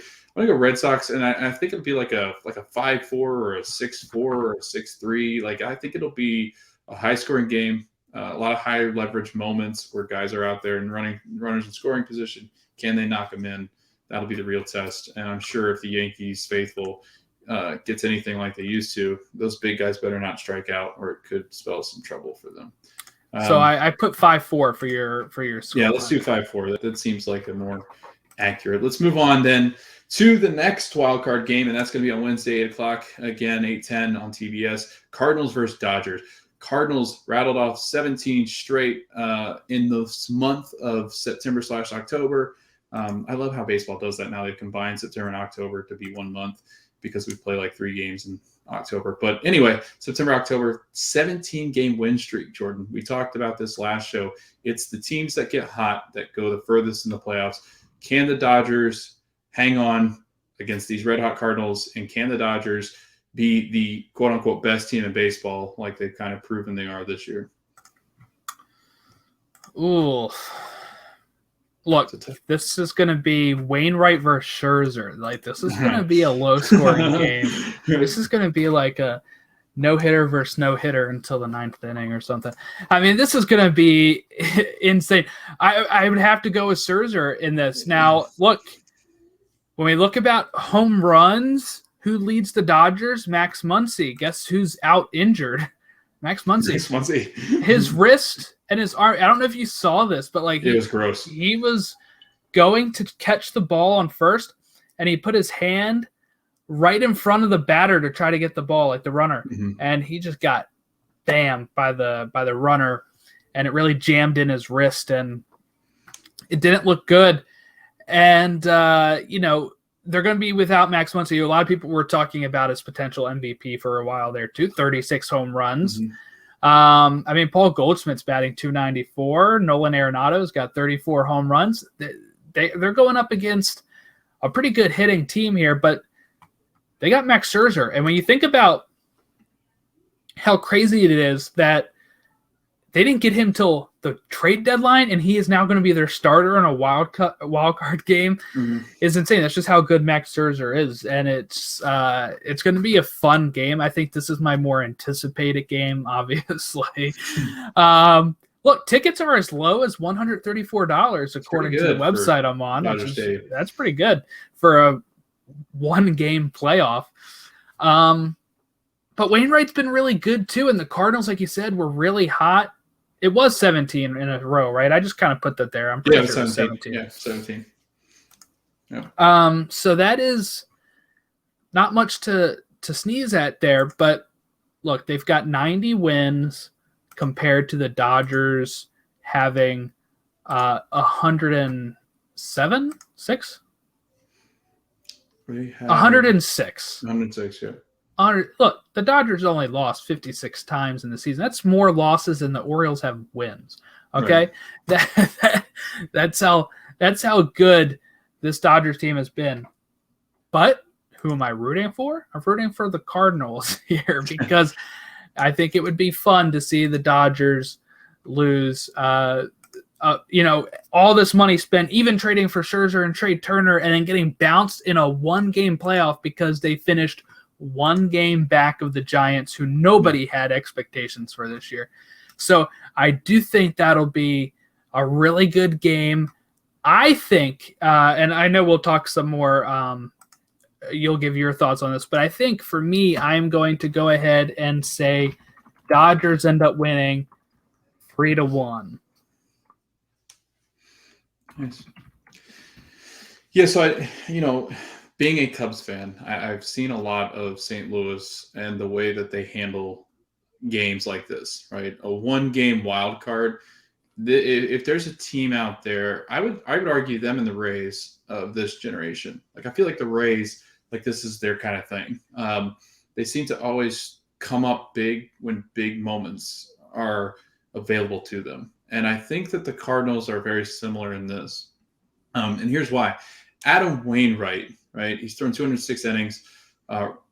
go Red Sox, and I think it'll be like a 5-4 or a 6-4 or a 6-3. Like I think it'll be a high-scoring game, a lot of high leverage moments where guys are out there and runners in scoring position. Can they knock them in? That'll be the real test. And I'm sure if the Yankees faithful gets anything like they used to, those big guys better not strike out, or it could spell some trouble for them. So I put 5-4 for your score. Yeah, let's do 5-4. That seems like a more accurate. Let's move on then to the next wild card game, and that's going to be on Wednesday, 8 o'clock, again, 8:10 on TBS. Cardinals versus Dodgers. Cardinals rattled off 17 straight in this month of September/October. I love how baseball does that now. They've combined September and October to be 1 month because we play like 3 games in October. But anyway, September, October, 17-game win streak, Jordan. We talked about this last show. It's the teams that get hot that go the furthest in the playoffs. Can the Dodgers hang on against these red-hot Cardinals, and can the Dodgers be the quote-unquote best team in baseball like they've kind of proven they are this year? Ooh. Look, this is going to be Wainwright versus Scherzer. Like, this is going to be a low-scoring game. This is going to be like a no-hitter versus no-hitter until the 9th inning or something. I mean, this is going to be insane. I would have to go with Scherzer in this. Now, look, when we look about home runs, who leads the Dodgers? Max Muncy. Guess who's out injured? Max Muncy. His wrist and his arm. I don't know if you saw this, but like it was gross. He was going to catch the ball on first, and he put his hand right in front of the batter to try to get the ball, like the runner, and he just got bammed by the runner, and it really jammed in his wrist, and it didn't look good. And they're going to be without Max Muncy. A lot of people were talking about his potential MVP for a while there too. 36 home runs. Paul Goldschmidt's batting .294. Nolan Arenado's got 34 home runs. They're going up against a pretty good hitting team here, but they got Max Scherzer. And when you think about how crazy it is that they didn't get him till the trade deadline, and he is now going to be their starter in a wild card game, is insane. That's just how good Max Scherzer is, and it's going to be a fun game. I think this is my more anticipated game, obviously. Look, tickets are as low as $134 according to the website I'm on. That's pretty good for a 1-game playoff. But Wainwright's been really good too, and the Cardinals, like you said, were really hot. It was 17 in a row, right? I just kind of put that there. I'm pretty sure 17. Yeah, 17. Yeah. So that is not much to sneeze at there, but look, they've got 90 wins compared to the Dodgers having 107, 6, We have 106. 106. Yeah. Look, the Dodgers only lost 56 times in the season. That's more losses than the Orioles have wins. Okay, Right. that's how good this Dodgers team has been. But who am I rooting for? I'm rooting for the Cardinals here because I think it would be fun to see the Dodgers lose. All this money spent, even trading for Scherzer and Trey Turner, and then getting bounced in a one-game playoff because they finished one game back of the Giants, who nobody had expectations for this year. So I do think that'll be a really good game. I think, and I know we'll talk some more. You'll give your thoughts on this, but I think for me, I'm going to go ahead and say Dodgers end up winning 3-1. Nice. Yeah, so being a Cubs fan, I've seen a lot of St. Louis and the way that they handle games like this, right? A one-game wild card. If there's a team out there, I would argue them and the Rays of this generation. Like, I feel like the Rays, like, this is their kind of thing. They seem to always come up big when big moments are available to them. And I think that the Cardinals are very similar in this. And here's why. Adam Wainwright, right? He's thrown 206 innings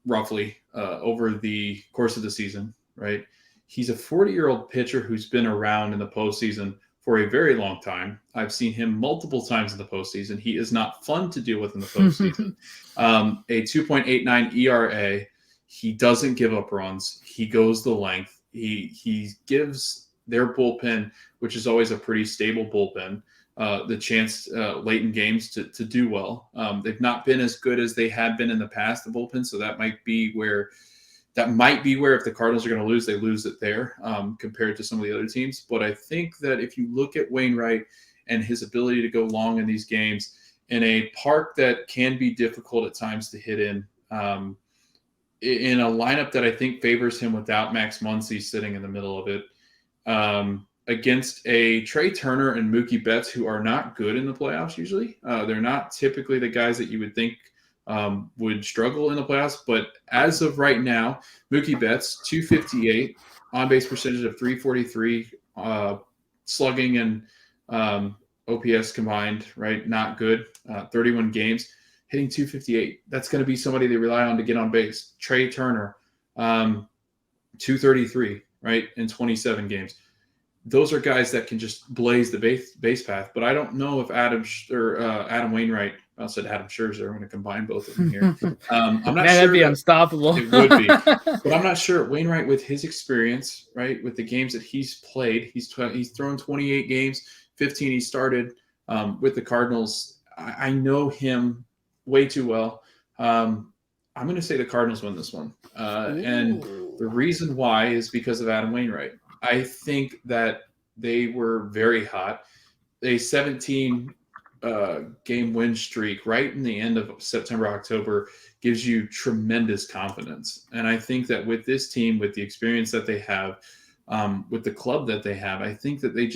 roughly over the course of the season, right? He's a 40-year-old pitcher who's been around in the postseason for a very long time. I've seen him multiple times in the postseason. He is not fun to deal with in the postseason. A 2.89 ERA. He doesn't give up runs. He goes the length. He gives their bullpen, which is always a pretty stable bullpen, the chance late in games to do well. They've not been as good as they had been in the past, the bullpen, so that might be where if the Cardinals are going to lose, they lose it there compared to some of the other teams. But I think that if you look at Wainwright and his ability to go long in these games in a park that can be difficult at times to hit in a lineup that I think favors him without Max Muncy sitting in the middle of it, against a Trey Turner and Mookie Betts, who are not good in the playoffs usually. They're not typically the guys that you would think would struggle in the playoffs. But as of right now, Mookie Betts, 258, on-base percentage of 343, slugging and OPS combined, right? Not good. 31 games, hitting 258. That's going to be somebody they rely on to get on base. Trey Turner, 233, right, in 27 games. Those are guys that can just blaze the base path. But I don't know if Adam Wainwright, I said Adam Scherzer, I'm going to combine both of them here. I'm not sure. That'd be unstoppable. It would be. But I'm not sure. Wainwright, with his experience, right, with the games that he's played, he's thrown 28 games, 15 he started with the Cardinals. I know him way too well. I'm going to say the Cardinals win this one. And the reason why is because of Adam Wainwright. I think that they were very hot. A 17 game win streak right in the end of September, October gives you tremendous confidence. And I think that with this team, with the experience that they have, with the club that they have, I think that they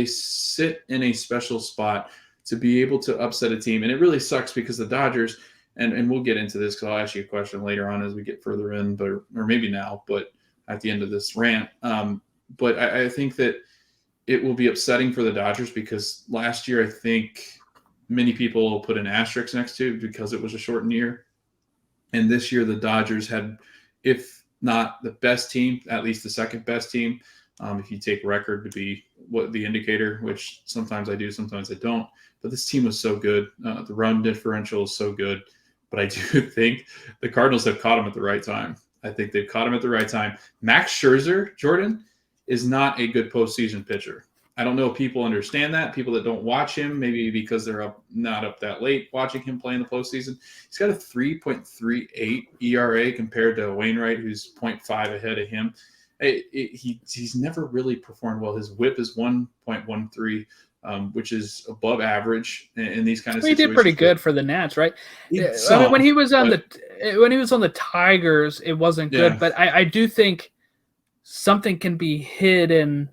sit in a special spot to be able to upset a team. And it really sucks because the Dodgers, and we'll get into this because I'll ask you a question later on as we get further in, or maybe now, but at the end of this rant. But I think that it will be upsetting for the Dodgers because last year I think many people will put an asterisk next to it because it was a shortened year. And this year the Dodgers had, if not the best team, at least the second best team. If you take record to be what the indicator, which sometimes I do, sometimes I don't. But this team was so good. The run differential is so good. But I do think the Cardinals have caught him at the right time. I think they've caught him at the right time. Max Scherzer, Jordan, is not a good postseason pitcher. I don't know if people understand that. People that don't watch him, maybe because they're not up that late watching him play in the postseason. He's got a 3.38 ERA compared to Wainwright, who's 0.5 ahead of him. He's never really performed well. His WHIP is 1.13, which is above average in these kind of situations. He did pretty good for the Nats, right? I mean, when he was on the Tigers, it wasn't good, but I do think something can be hidden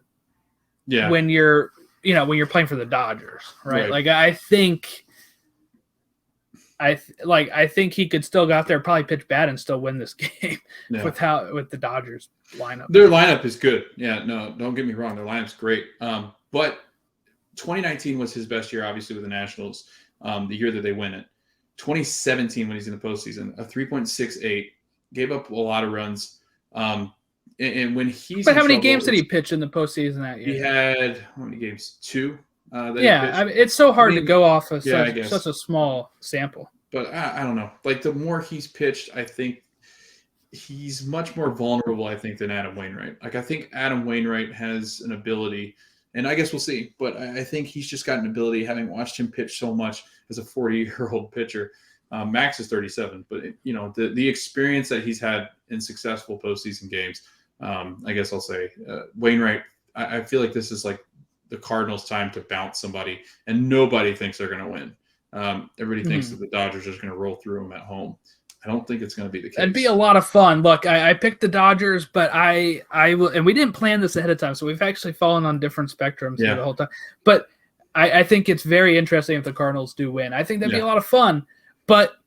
when you're when you're playing for the Dodgers, right? Right. Like I think he could still go out there, probably pitch bad and still win this game Yeah. with the Dodgers lineup. Their lineup is good. Yeah, no, don't get me wrong. Their lineup's great. But 2019 was his best year, obviously, with the Nationals, the year that they win it. 2017, when he's in the postseason, a 3.68, gave up a lot of runs. And when he's But how many games did he pitch in the postseason that year? He had, how many games? 2. It's so hard to go off of such a small sample. But I don't know. Like, the more he's pitched, I think he's much more vulnerable, I think, than Adam Wainwright. Like, I think Adam Wainwright has an ability, and I guess we'll see, but I think he's just got an ability, having watched him pitch so much as a 40-year-old pitcher. Max is 37, but the experience that he's had in successful postseason games, I guess I'll say Wainwright. I feel like this is like the Cardinals' time to bounce somebody, and nobody thinks they're going to win. Everybody thinks that the Dodgers are just going to roll through them at home. I don't think it's going to be the case. It'd be a lot of fun. Look, I picked the Dodgers, but I will, and we didn't plan this ahead of time, so we've actually fallen on different spectrums the whole time. But I think it's very interesting if the Cardinals do win. I think that'd be a lot of fun. But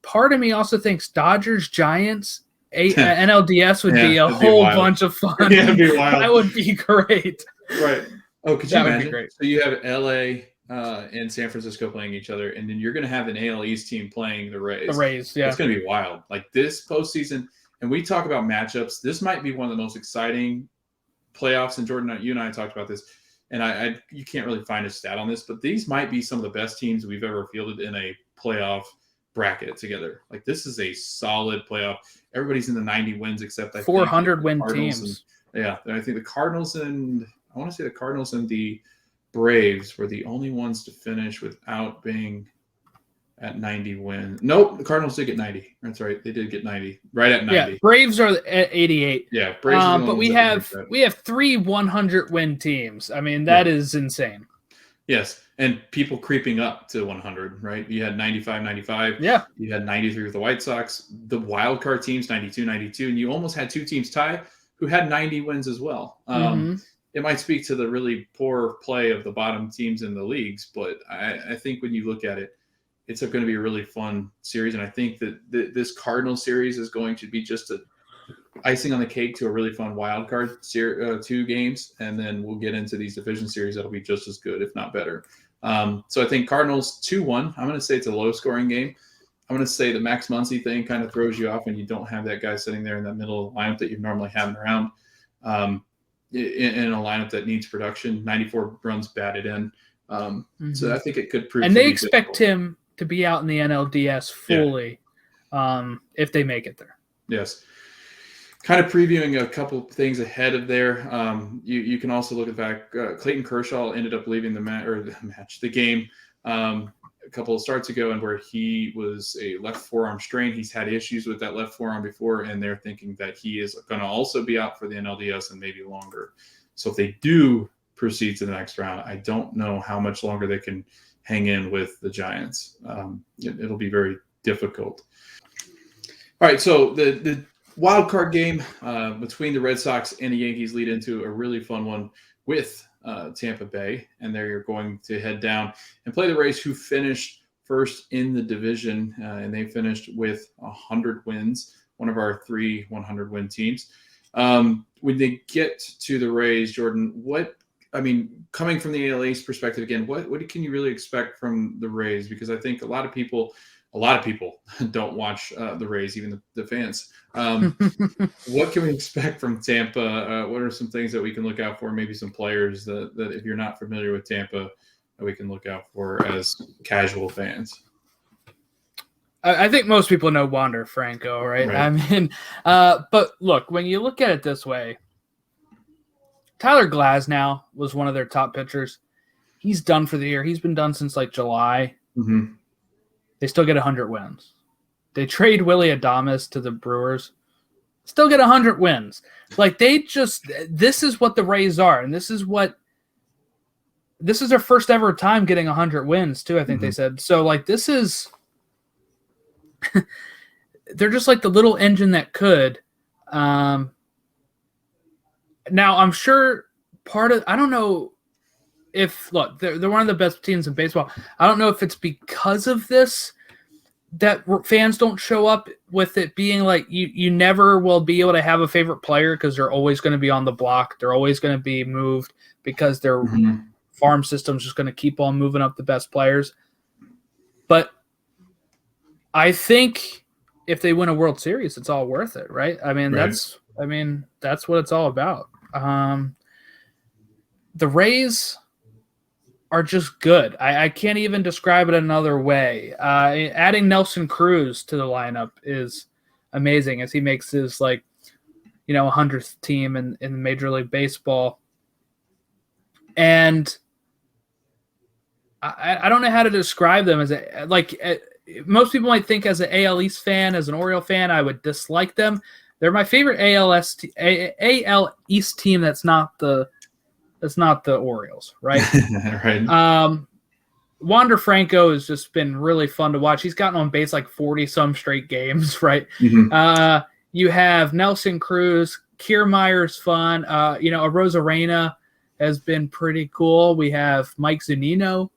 part of me also thinks Dodgers, Giants, NLDS would be a whole bunch of fun. Yeah, it'd be wild. That would be great. Right. Oh, could you imagine? Would be great. So you have LA and San Francisco playing each other, and then you're going to have an AL East team playing the Rays. The Rays, yeah. It's going to be wild. Like, this postseason, and we talk about matchups, this might be one of the most exciting playoffs. And Jordan, you and I talked about this, and you can't really find a stat on this, but these might be some of the best teams we've ever fielded in a playoff bracket together. Like, this is a solid playoff. Everybody's in the 90 wins except 400 win teams. And I think the Cardinals and the Braves were the only ones to finish without being at 90 wins. Nope, the Cardinals did get 90. That's right, they did get 90. Right at 90. Yeah, Braves are at 88. Yeah, Braves. But we have 3 100 win teams. I mean, that is insane. Yes, and people creeping up to 100, right? You had 95, 95. Yeah. You had 93 with the White Sox. The wild card teams, 92, 92. And you almost had 2 teams tie who had 90 wins as well. It might speak to the really poor play of the bottom teams in the leagues, but I think when you look at it, it's going to be a really fun series. And I think that this Cardinals series is going to be just icing on the cake to a really fun wild card 2 games. And then we'll get into these division series that'll be just as good, if not better. So I think Cardinals 2-1. I'm going to say it's a low scoring game. I'm going to say the Max Muncy thing kind of throws you off when you don't have that guy sitting there in that middle lineup that you normally have him around. In a lineup that needs production, 94 runs batted in. So I think it could prove. And they expect him to be out in the NLDS fully if they make it there. Yes. Kind of previewing a couple things ahead of there. You can also look at the fact Clayton Kershaw ended up leaving the game a couple of starts ago, and where he was a left forearm strain. He's had issues with that left forearm before, and they're thinking that he is going to also be out for the NLDS and maybe longer. So if they do proceed to the next round, I don't know how much longer they can hang in with the Giants. It'll be very difficult. All right, so the wild card game between the Red Sox and the Yankees lead into a really fun one with Tampa Bay, and they're going to head down and play the Rays, who finished first in the division, and they finished with 100 wins, one of our 3 100-win teams. When they get to the Rays, Jordan, coming from the AL East perspective again, what can you really expect from the Rays? Because I think a lot of people don't watch the Rays, even the fans. What can we expect from Tampa? What are some things that we can look out for? Maybe some players that if you're not familiar with Tampa, that we can look out for as casual fans. I think most people know Wander Franco, right? I mean, but look, when you look at it this way, Tyler Glasnow was one of their top pitchers. He's done for the year. He's been done since like July. Mm-hmm. They still get 100 wins. They trade Willie Adames to the Brewers. Still get 100 wins. Like, this is what the Rays are. And this is their first ever time getting 100 wins too, I think they said. So like, this is, they're just like the little engine that could. Now I'm sure I don't know look, they're one of the best teams in baseball. I don't know if it's because of this that fans don't show up, with it being like you never will be able to have a favorite player because they're always going to be on the block. They're always going to be moved because their farm system's just going to keep on moving up the best players. But I think if they win a World Series, it's all worth it, right? I mean, that's what it's all about. The Rays are just good. I can't even describe it another way. Adding Nelson Cruz to the lineup is amazing as he makes his 100th team in Major League Baseball. And I don't know how to describe them as most people might think as an AL East fan, as an Oriole fan, I would dislike them. They're my favorite AL East team. That's not the Orioles, right? Right. Wander Franco has just been really fun to watch. He's gotten on base like 40-some straight games, right? Mm-hmm. You have Nelson Cruz, Kiermaier's fun. Arozarena has been pretty cool. We have Mike Zunino,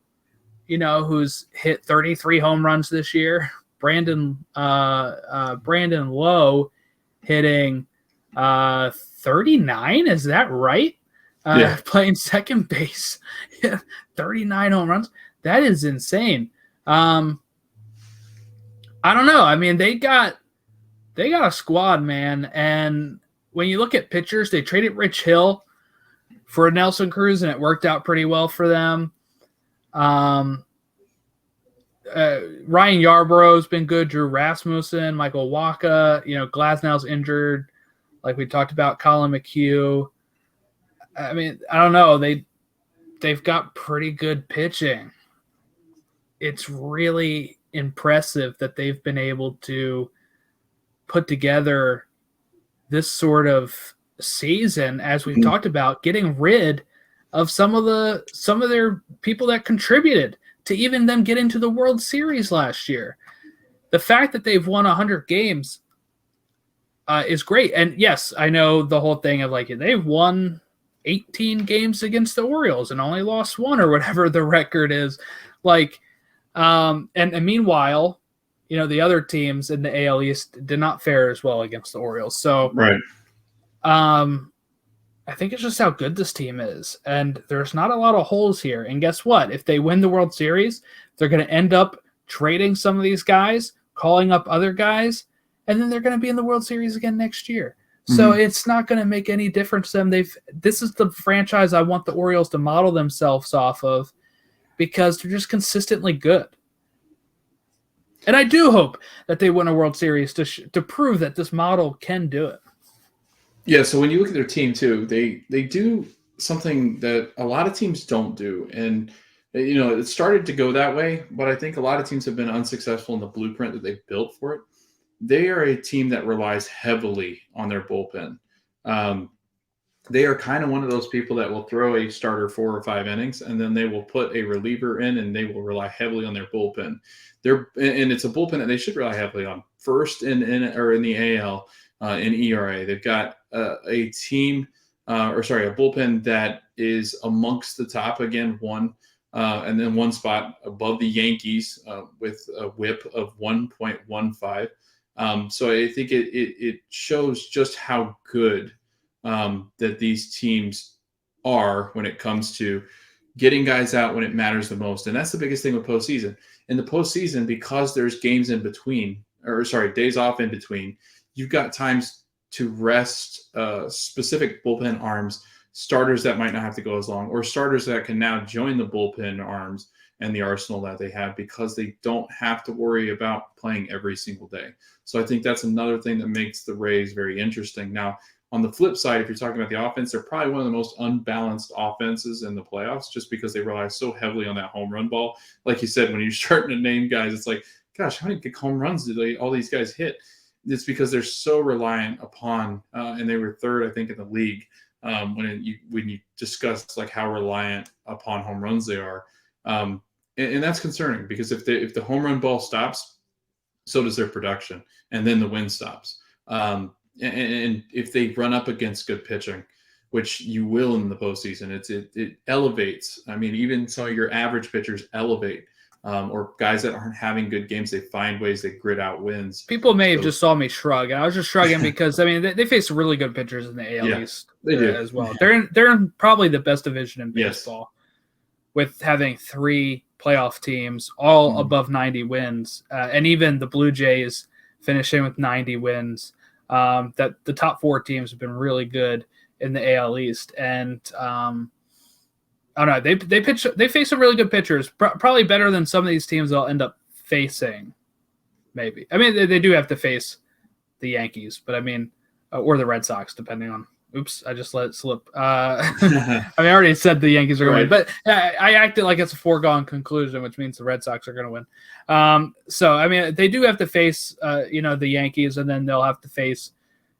who's hit 33 home runs this year. Brandon Lowe hitting 39. Is that right? Playing second base, 39 home runs. That is insane. I don't know. I mean, they got a squad, man. And when you look at pitchers, they traded Rich Hill for Nelson Cruz, and it worked out pretty well for them. Ryan Yarborough's been good. Drew Rasmussen, Michael Wacha. Glasnow's injured, like we talked about. Colin McHugh. I mean, I don't know. They've got pretty good pitching. It's really impressive that they've been able to put together this sort of season, as we've talked about, getting rid of some of their people that contributed to even them getting to the World Series last year. The fact that they've won 100 games is great. And yes, I know the whole thing of they've won 18 games against the Orioles and only lost one, or whatever the record is. And meanwhile, the other teams in the AL East did not fare as well against the Orioles. So, right. I think it's just how good this team is. And there's not a lot of holes here. And guess what? If they win the World Series, they're going to end up trading some of these guys, calling up other guys, and then they're going to be in the World Series again next year. So it's not going to make any difference to them. This is the franchise I want the Orioles to model themselves off of, because they're just consistently good. And I do hope that they win a World Series to prove that this model can do it. Yeah, so when you look at their team too, they do something that a lot of teams don't do. And it started to go that way, but I think a lot of teams have been unsuccessful in the blueprint that they've built for it. They are a team that relies heavily on their bullpen. They are kind of one of those people that will throw a starter 4 or 5 innings, and then they will put a reliever in, and they will rely heavily on their bullpen. And it's a bullpen that they should rely heavily on. First in the AL in ERA, they've got a bullpen that is amongst the top again, and then one spot above the Yankees with a WHIP of 1.15. So I think it shows just how good that these teams are when it comes to getting guys out when it matters the most. And that's the biggest thing with postseason. In the postseason, because there's games in between, days off in between, you've got times to rest specific bullpen arms, starters that might not have to go as long, or starters that can now join the bullpen arms and the arsenal that they have, because they don't have to worry about playing every single day. So I think that's another thing that makes the Rays very interesting. Now, on the flip side, if you're talking about the offense, they're probably one of the most unbalanced offenses in the playoffs, just because they rely so heavily on that home run ball. Like you said, when you're starting to name guys, it's like, gosh, how many home runs did all these guys hit? It's because they're so reliant upon, and they were third, I think, in the league when you discuss how reliant upon home runs they are. And that's concerning, because if the home run ball stops, so does their production, and then the win stops. And if they run up against good pitching, which you will in the postseason. It elevates. I mean, even some of your average pitchers elevate, or guys that aren't having good games, they find ways to grit out wins. People may have just saw me shrug, and I was just shrugging because I mean they face really good pitchers in the AL East as well. They're in probably the best division in baseball, with having 3 playoff teams all above 90 wins, and even the Blue Jays finishing with 90 wins. That the top 4 teams have been really good in the AL East, and I don't know, they face some really good pitchers, probably better than some of these teams they'll end up facing. Maybe, I mean, they do have to face the Yankees, but I mean, or the Red Sox, depending on. Oops, I just let it slip. I mean, I already said the Yankees are going to win, but I acted like it's a foregone conclusion, which means the Red Sox are going to win. So, I mean, they do have to face, the Yankees, and then they'll have to face,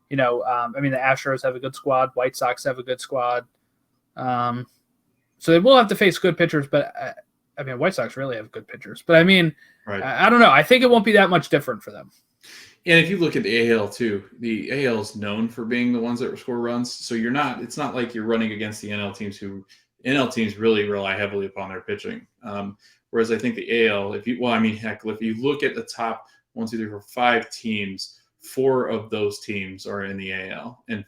I mean, the Astros have a good squad. White Sox have a good squad. So they will have to face good pitchers, but, I mean, White Sox really have good pitchers. But, I mean, I don't know. I think it won't be that much different for them. And if you look at the AL too, the AL is known for being the ones that score runs. So it's not like you're running against the NL teams NL teams really rely heavily upon their pitching. Whereas I think the AL, if you look at the top 1, 2, 3, 4, 5 teams, 4 of those teams are in the AL, and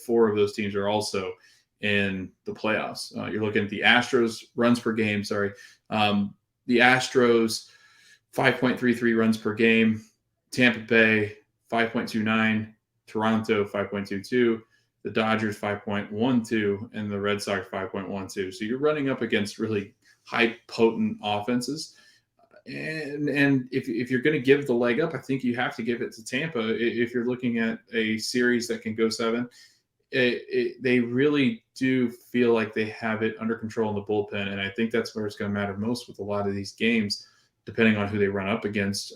4 of those teams are also in the playoffs. You're looking at the Astros runs per game. The Astros 5.33 runs per game. Tampa Bay 5.29, Toronto 5.22, the Dodgers 5.12, and the Red Sox 5.12. So you're running up against really high potent offenses. And if you're going to give the leg up, I think you have to give it to Tampa. If you're looking at a series that can go 7, they really do feel like they have it under control in the bullpen. And I think that's where it's going to matter most with a lot of these games, depending on who they run up against.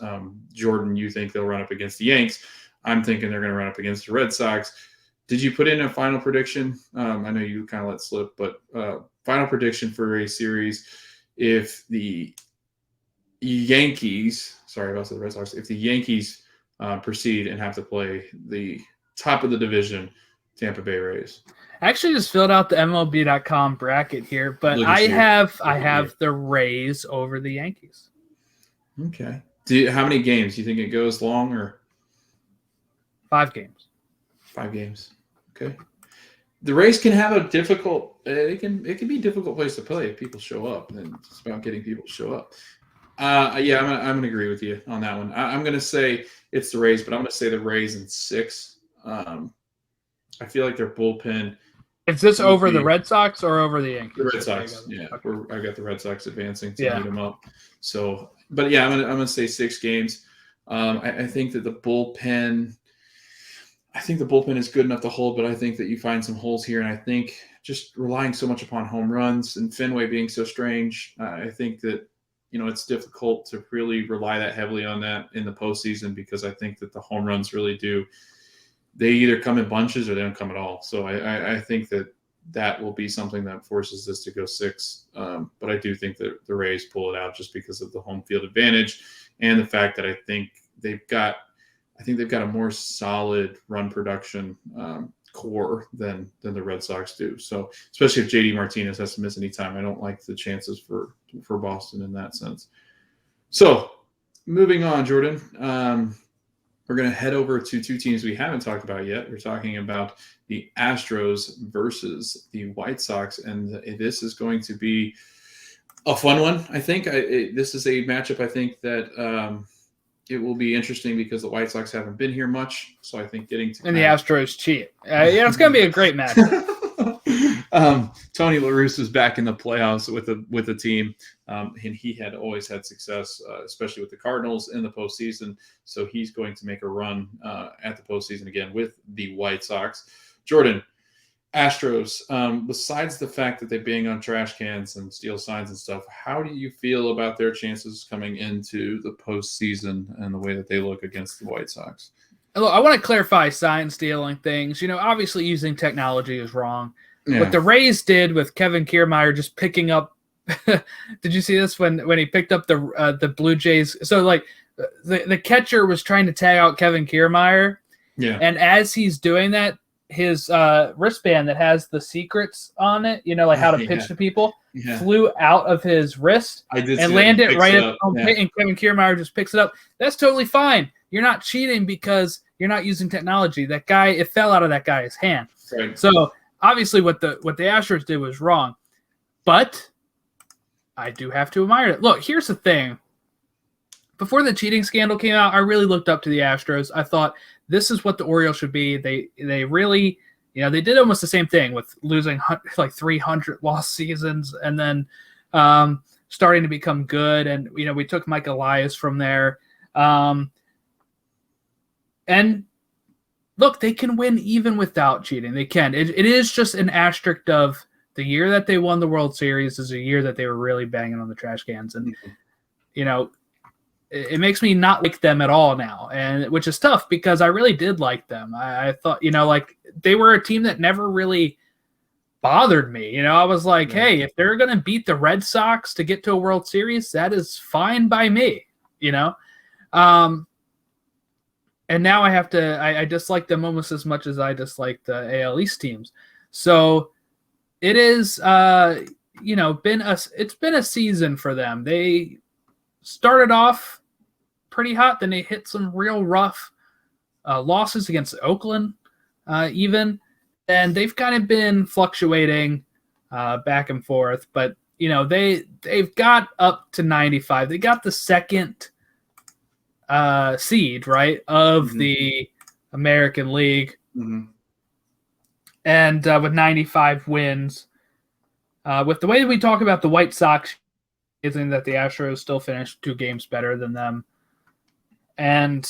Jordan, you think they'll run up against the Yanks. I'm thinking they're going to run up against the Red Sox. Did you put in a final prediction? I know you kind of let slip, but final prediction for a series if the Yankees, sorry about the Red Sox, if the Yankees proceed and have to play the top of the division, Tampa Bay Rays. I actually just filled out the MLB.com bracket here, but I have the Rays over the Yankees. Okay. How many games? Do you think it goes long or? 5 games. 5 games. Okay. The Rays can have a difficult. It can be a difficult place to play if people show up, and it's about getting people to show up. I'm gonna agree with you on that one. I'm gonna say it's the Rays, but I'm gonna say the Rays in 6. I feel like their bullpen. Is this over the Red Sox or over the Yankees? The Red Sox. Yeah, okay. I got the Red Sox advancing to beat them up. So, but yeah, I'm gonna say 6 games. I think that the bullpen. I think the bullpen is good enough to hold, but I think that you find some holes here, and I think just relying so much upon home runs and Fenway being so strange, I think that it's difficult to really rely that heavily on that in the postseason, because I think that the home runs really do. They either come in bunches or they don't come at all. So I think that will be something that forces this to go 6. But I do think that the Rays pull it out just because of the home field advantage and the fact that I think they've got a more solid run production core than the Red Sox do. So especially if JD Martinez has to miss any time, I don't like the chances for Boston in that sense. So moving on, Jordan. We're going to head over to 2 teams we haven't talked about yet. We're talking about the Astros versus the White Sox, and this is going to be a fun one, I think. This is a matchup, I think, that it will be interesting because the White Sox haven't been here much, so I think getting to... And the Astros cheat. It's going to be a great matchup. Tony La Russa is back in the playoffs with the team, and he had always had success, especially with the Cardinals in the postseason. So he's going to make a run at the postseason again with the White Sox. Jordan, Astros. Besides the fact that they bang on trash cans and steal signs and stuff, how do you feel about their chances coming into the postseason and the way that they look against the White Sox? Look, I want to clarify sign stealing things. Obviously using technology is wrong. Yeah. What the Rays did with Kevin Kiermaier just picking up – did you see this when he picked up the Blue Jays? So, like, the catcher was trying to tag out Kevin Kiermaier. Yeah. And as he's doing that, his wristband that has the secrets on it, like how to pitch to people, flew out of his wrist and landed right at home plate, and Kevin Kiermaier just picks it up. That's totally fine. You're not cheating because you're not using technology. That guy, it fell out of that guy's hand. Right. So obviously what the Astros did was wrong, but I do have to admire it. Look, here's the thing. Before the cheating scandal came out, I really looked up to the Astros. I thought this is what the Orioles should be. They really, they did almost the same thing with losing like 300 lost seasons and then starting to become good. And, we took Mike Elias from there. And look, they can win even without cheating. They can. It is just an asterisk of the year that they won the World Series is a year that they were really banging on the trash cans. And, it makes me not like them at all now, and which is tough because I really did like them. I thought, like they were a team that never really bothered me. I was like, hey, if they're going to beat the Red Sox to get to a World Series, that is fine by me, And now I have to, I dislike them almost as much as I dislike the AL East teams. So it is, it's been a season for them. They started off pretty hot, then they hit some real rough losses against Oakland even, and they've kind of been fluctuating back and forth, but they've got up to 95. They got the second seed, right, of the American League, and with 95 wins. With the way we talk about the White Sox, isn't that the Astros still finished 2 games better than them. And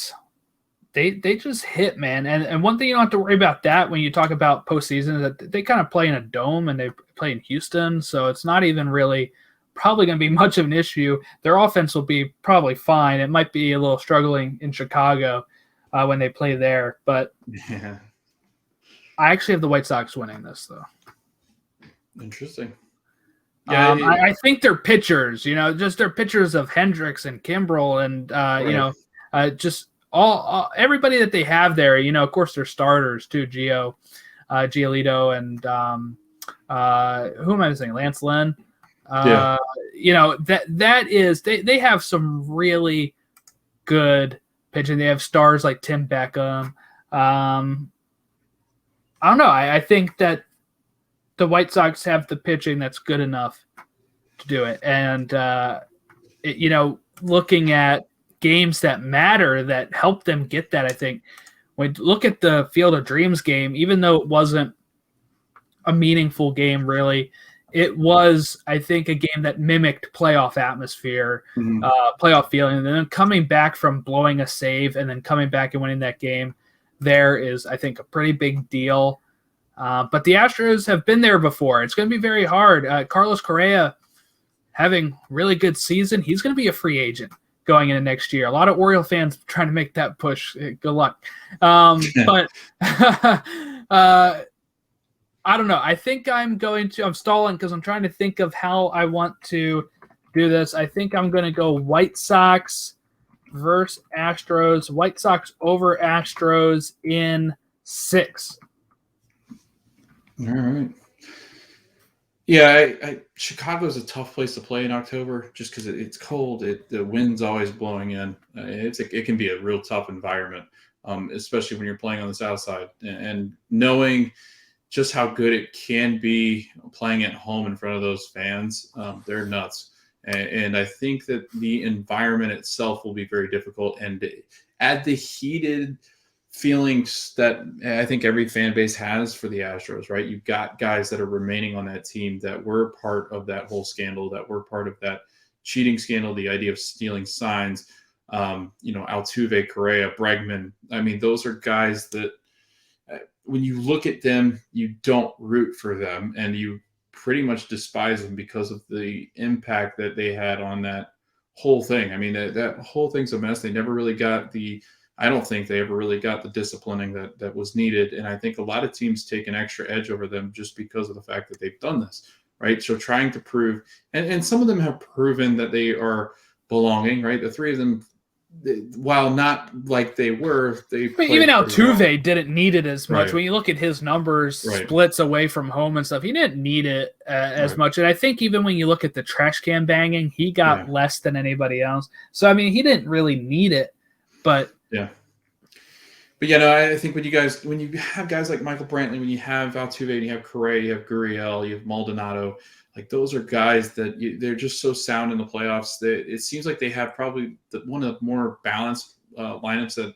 they just hit, man. And one thing you don't have to worry about that when you talk about postseason is that they kind of play in a dome and they play in Houston. So it's not even really probably going to be much of an issue. Their offense will be probably fine. It might be a little struggling in Chicago when they play there. But I actually have the White Sox winning this, though. Interesting. Yeah, I think they're pitchers, just they're pitchers of Hendricks and Kimbrel and, just all everybody that they have there, of course, they're starters too, Giolito and who am I saying? Lance Lynn. That is, they have some really good pitching. They have stars like Tim Beckham. I don't know. I think that the White Sox have the pitching that's good enough to do it. And, looking at games that matter that help them get that, I think when you look at the Field of Dreams game, even though it wasn't a meaningful game, really, it was, I think, a game that mimicked playoff atmosphere, playoff feeling. And then coming back from blowing a save and then coming back and winning that game, there is, I think, a pretty big deal. But the Astros have been there before. It's going to be very hard. Carlos Correa having really good season. He's going to be a free agent going into next year. A lot of Oriole fans trying to make that push. Good luck. But I don't know. I think I'm stalling because I'm trying to think of how I want to do this. I think I'm going to go White Sox versus Astros. White Sox over Astros in 6. All right. Yeah, Chicago's a tough place to play in October just because it's cold. The wind's always blowing in. It can be a real tough environment, especially when you're playing on the south side. And knowing just how good it can be playing at home in front of those fans, they're nuts. And I think that the environment itself will be very difficult. And add the heated feelings that I think every fan base has for the Astros, right? You've got guys that are remaining on that team that were part of that whole scandal, that were part of that cheating scandal, the idea of stealing signs, Altuve, Correa, Bregman. I mean, those are guys that when you look at them, you don't root for them and you pretty much despise them because of the impact that they had on that whole thing. I mean, that whole thing's a mess. They never really got I don't think they ever really got the disciplining that was needed. And I think a lot of teams take an extra edge over them just because of the fact that they've done this, right? So trying to prove, and some of them have proven that they are belonging, right? The 3 of them while not like they were, they But even played pretty well. Altuve didn't need it as much. Right. When you look at his numbers, Right. splits away from home and stuff, he didn't need it as Right. much. And I think even when you look at the trash can banging, he got Yeah. less than anybody else. So, I mean, he didn't really need it. But Yeah. But yeah, no, I think when you have guys like Michael Brantley, when you have Altuve, and you have Correa, you have Gurriel, you have Maldonado, like those are guys that they're just so sound in the playoffs that it seems like they have probably one of the more balanced lineups that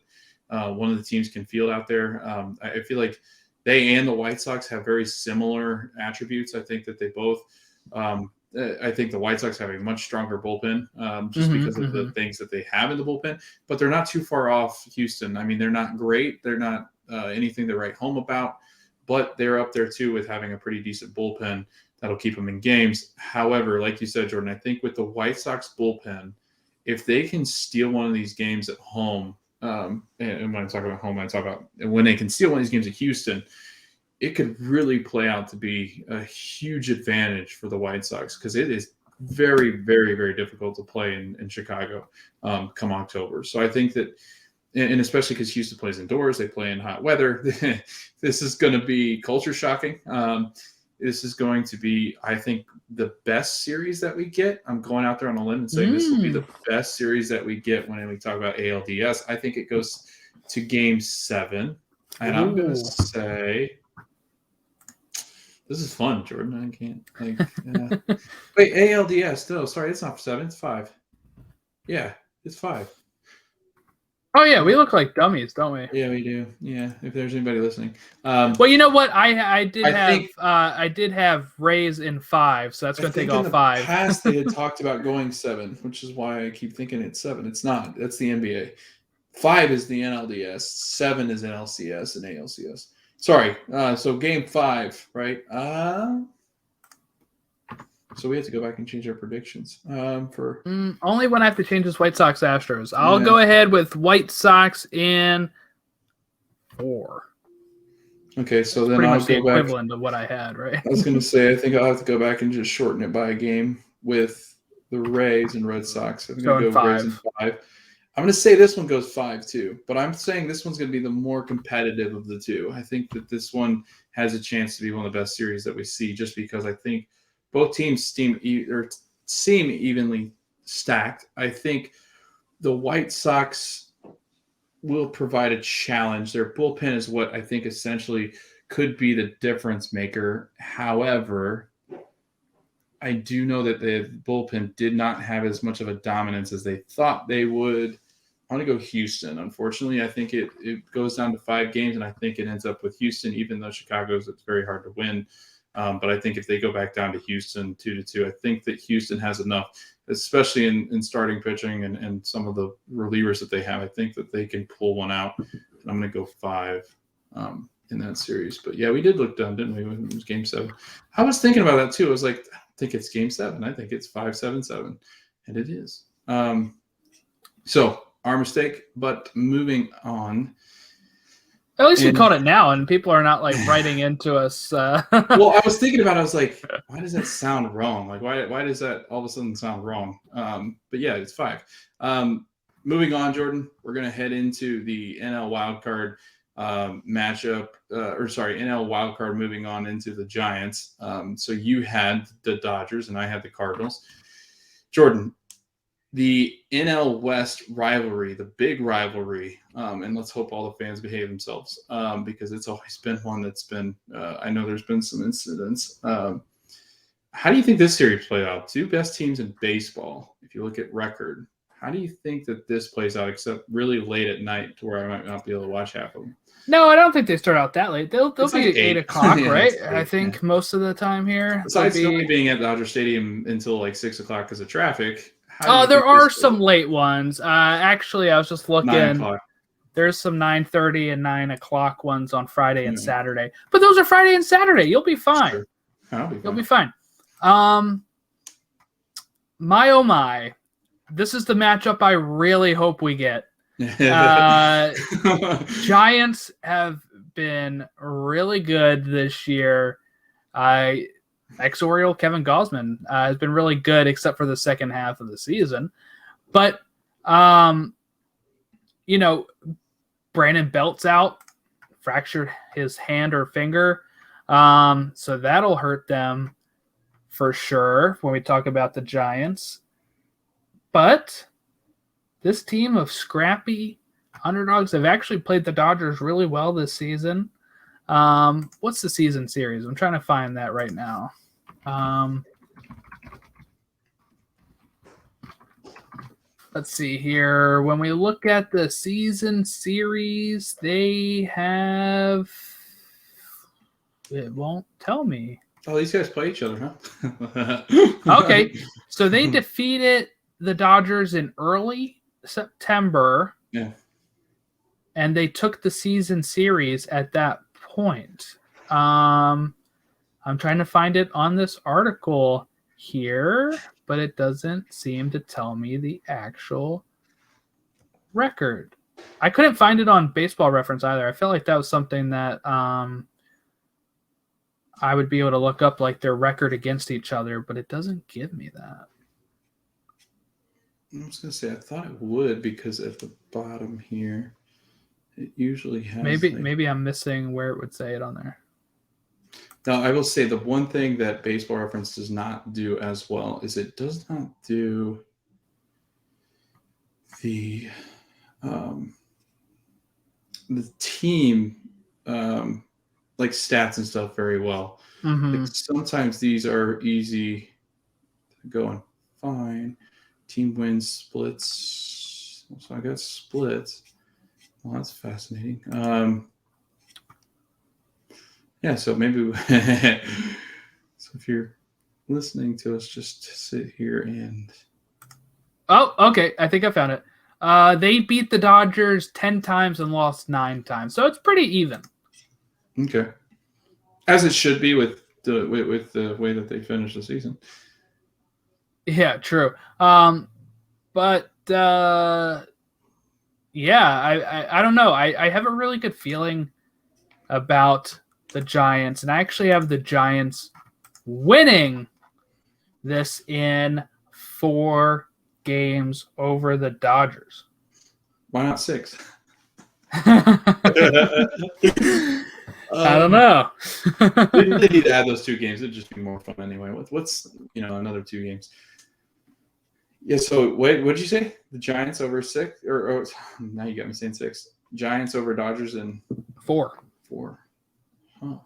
one of the teams can field out there. I feel like they and the White Sox have very similar attributes. I think that they both. I think the White Sox have a much stronger bullpen just because of the things that they have in the bullpen, but they're not too far off Houston. I mean, they're not great. They're not anything to write home about, but they're up there too with having a pretty decent bullpen that'll keep them in games. However, like you said, Jordan, I think with the White Sox bullpen, if they can steal one of these games at home, and when I talk about home, I talk about when they can steal one of these games at Houston, it could really play out to be a huge advantage for the White Sox because it is very, very, very difficult to play in Chicago come October. So I think that, and especially because Houston plays indoors, they play in hot weather. This is going to be culture shocking. This is going to be, I think, the best series that we get. I'm going out there on a limb and saying this will be the best series that we get when we talk about ALDS. I think it goes to Game 7. And I'm going to say... This is fun, Jordan. I can't. Wait, ALDS. No, sorry, it's not 7. It's 5. Yeah, it's 5. oh yeah, we look like dummies, don't we? Yeah, we do. Yeah, if there's anybody listening. Well, you know what? I did have Rays in 5, so that's going to take all 5. In the past, they had talked about going 7, which is why I keep thinking it's 7. It's not. That's the NBA. 5 is the NLDS. 7 is NLCS and ALCS. Sorry. So Game 5, right? So we have to go back and change our predictions for only when I have to change this White Sox Astros. I'll go ahead with White Sox in 4. Okay, so then pretty I'll much the go back. equivalent of what I had, right? I was going to say I think I'll have to go back and just shorten it by a game with the Rays and Red Sox. I'm going to go Rays in 5. I'm going to say this one goes 5 too, but I'm saying this one's going to be the more competitive of the two. I think that this one has a chance to be one of the best series that we see just because I think both teams seem evenly stacked. I think the White Sox will provide a challenge. Their bullpen is what I think essentially could be the difference maker. However, I do know that the bullpen did not have as much of a dominance as they thought they would. I want to go Houston. Unfortunately, I think it goes down to 5 games, and I think it ends up with Houston, even though Chicago's it's very hard to win. But I think if they go back down to Houston 2-2, I think that Houston has enough, especially in starting pitching and some of the relievers that they have. I think that they can pull one out. And I'm going to go 5 in that series. But yeah, we did look done, didn't we? When it was Game 7. I was thinking about that too. I was like, I don't think it's Game 7. I think it's 5-7-7, and it is. So our mistake. But moving on. At least we caught it now, and people are not like writing into us. Well, I was thinking about it. I was like, why does that sound wrong? Like, why does that all of a sudden sound wrong? But yeah, it's 5. Moving on, Jordan, we're going to head into the NL wildcard matchup. NL wildcard moving on into the Giants. So you had the Dodgers, and I had the Cardinals. Jordan, the NL West rivalry, the big rivalry, and let's hope all the fans behave themselves because it's always been one that's been, I know there's been some incidents. How do you think this series played out? 2 best teams in baseball, if you look at record. How do you think that this plays out, except really late at night to where I might not be able to watch half of them? No, I don't think they start out that late. They'll be like 8 o'clock, yeah, right? 8, I think most of the time here. Besides only being at Dodger Stadium until like 6 o'clock because of traffic. Oh, there are some late ones. Actually, I was just looking. 9 o'clock. There's some 9:30 and 9 o'clock ones on Friday and Saturday. But those are Friday and Saturday. You'll be fine. Sure. You'll be fine. My oh my. This is the matchup I really hope we get. Giants have been really good this year. Ex-Oriole Kevin Gausman has been really good except for the second half of the season. But Brandon Belt's out, fractured his hand or finger. So that'll hurt them for sure when we talk about the Giants. But this team of scrappy underdogs have actually played the Dodgers really well this season. What's the season series? I'm trying to find that right now. Let's see here. When we look at the season series, they have... It won't tell me. Oh, these guys play each other, huh? Okay, so they defeated the Dodgers in early September. Yeah. And they took the season series at that point. I'm trying to find it on this article here, but it doesn't seem to tell me the actual record. I couldn't find it on Baseball Reference either. I felt like that was something that I would be able to look up, like their record against each other, but it doesn't give me that. I was gonna say I thought it would, because at the bottom here it usually has. Maybe I'm missing where it would say it on there. Now, I will say the one thing that Baseball Reference does not do as well is it does not do the team like stats and stuff very well. Mm-hmm. Like sometimes these are easy to go and find. Team wins, splits. So I got splits. Well, that's fascinating. Yeah, so maybe so if you're listening to us, just sit here and... Oh, okay. I think I found it. They beat the Dodgers 10 times and lost 9 times. So it's pretty even. Okay. As it should be with the way that they finished the season. Yeah, true. But yeah, I don't know. I have a really good feeling about the Giants, and I actually have the Giants winning this in 4 games over the Dodgers. Why not 6? I don't know. They need to add those 2 games. It'd just be more fun anyway. What's another 2 games? Yeah. So what'd you say? The Giants over 6, or now you got me saying 6. Giants over Dodgers in 4. Huh.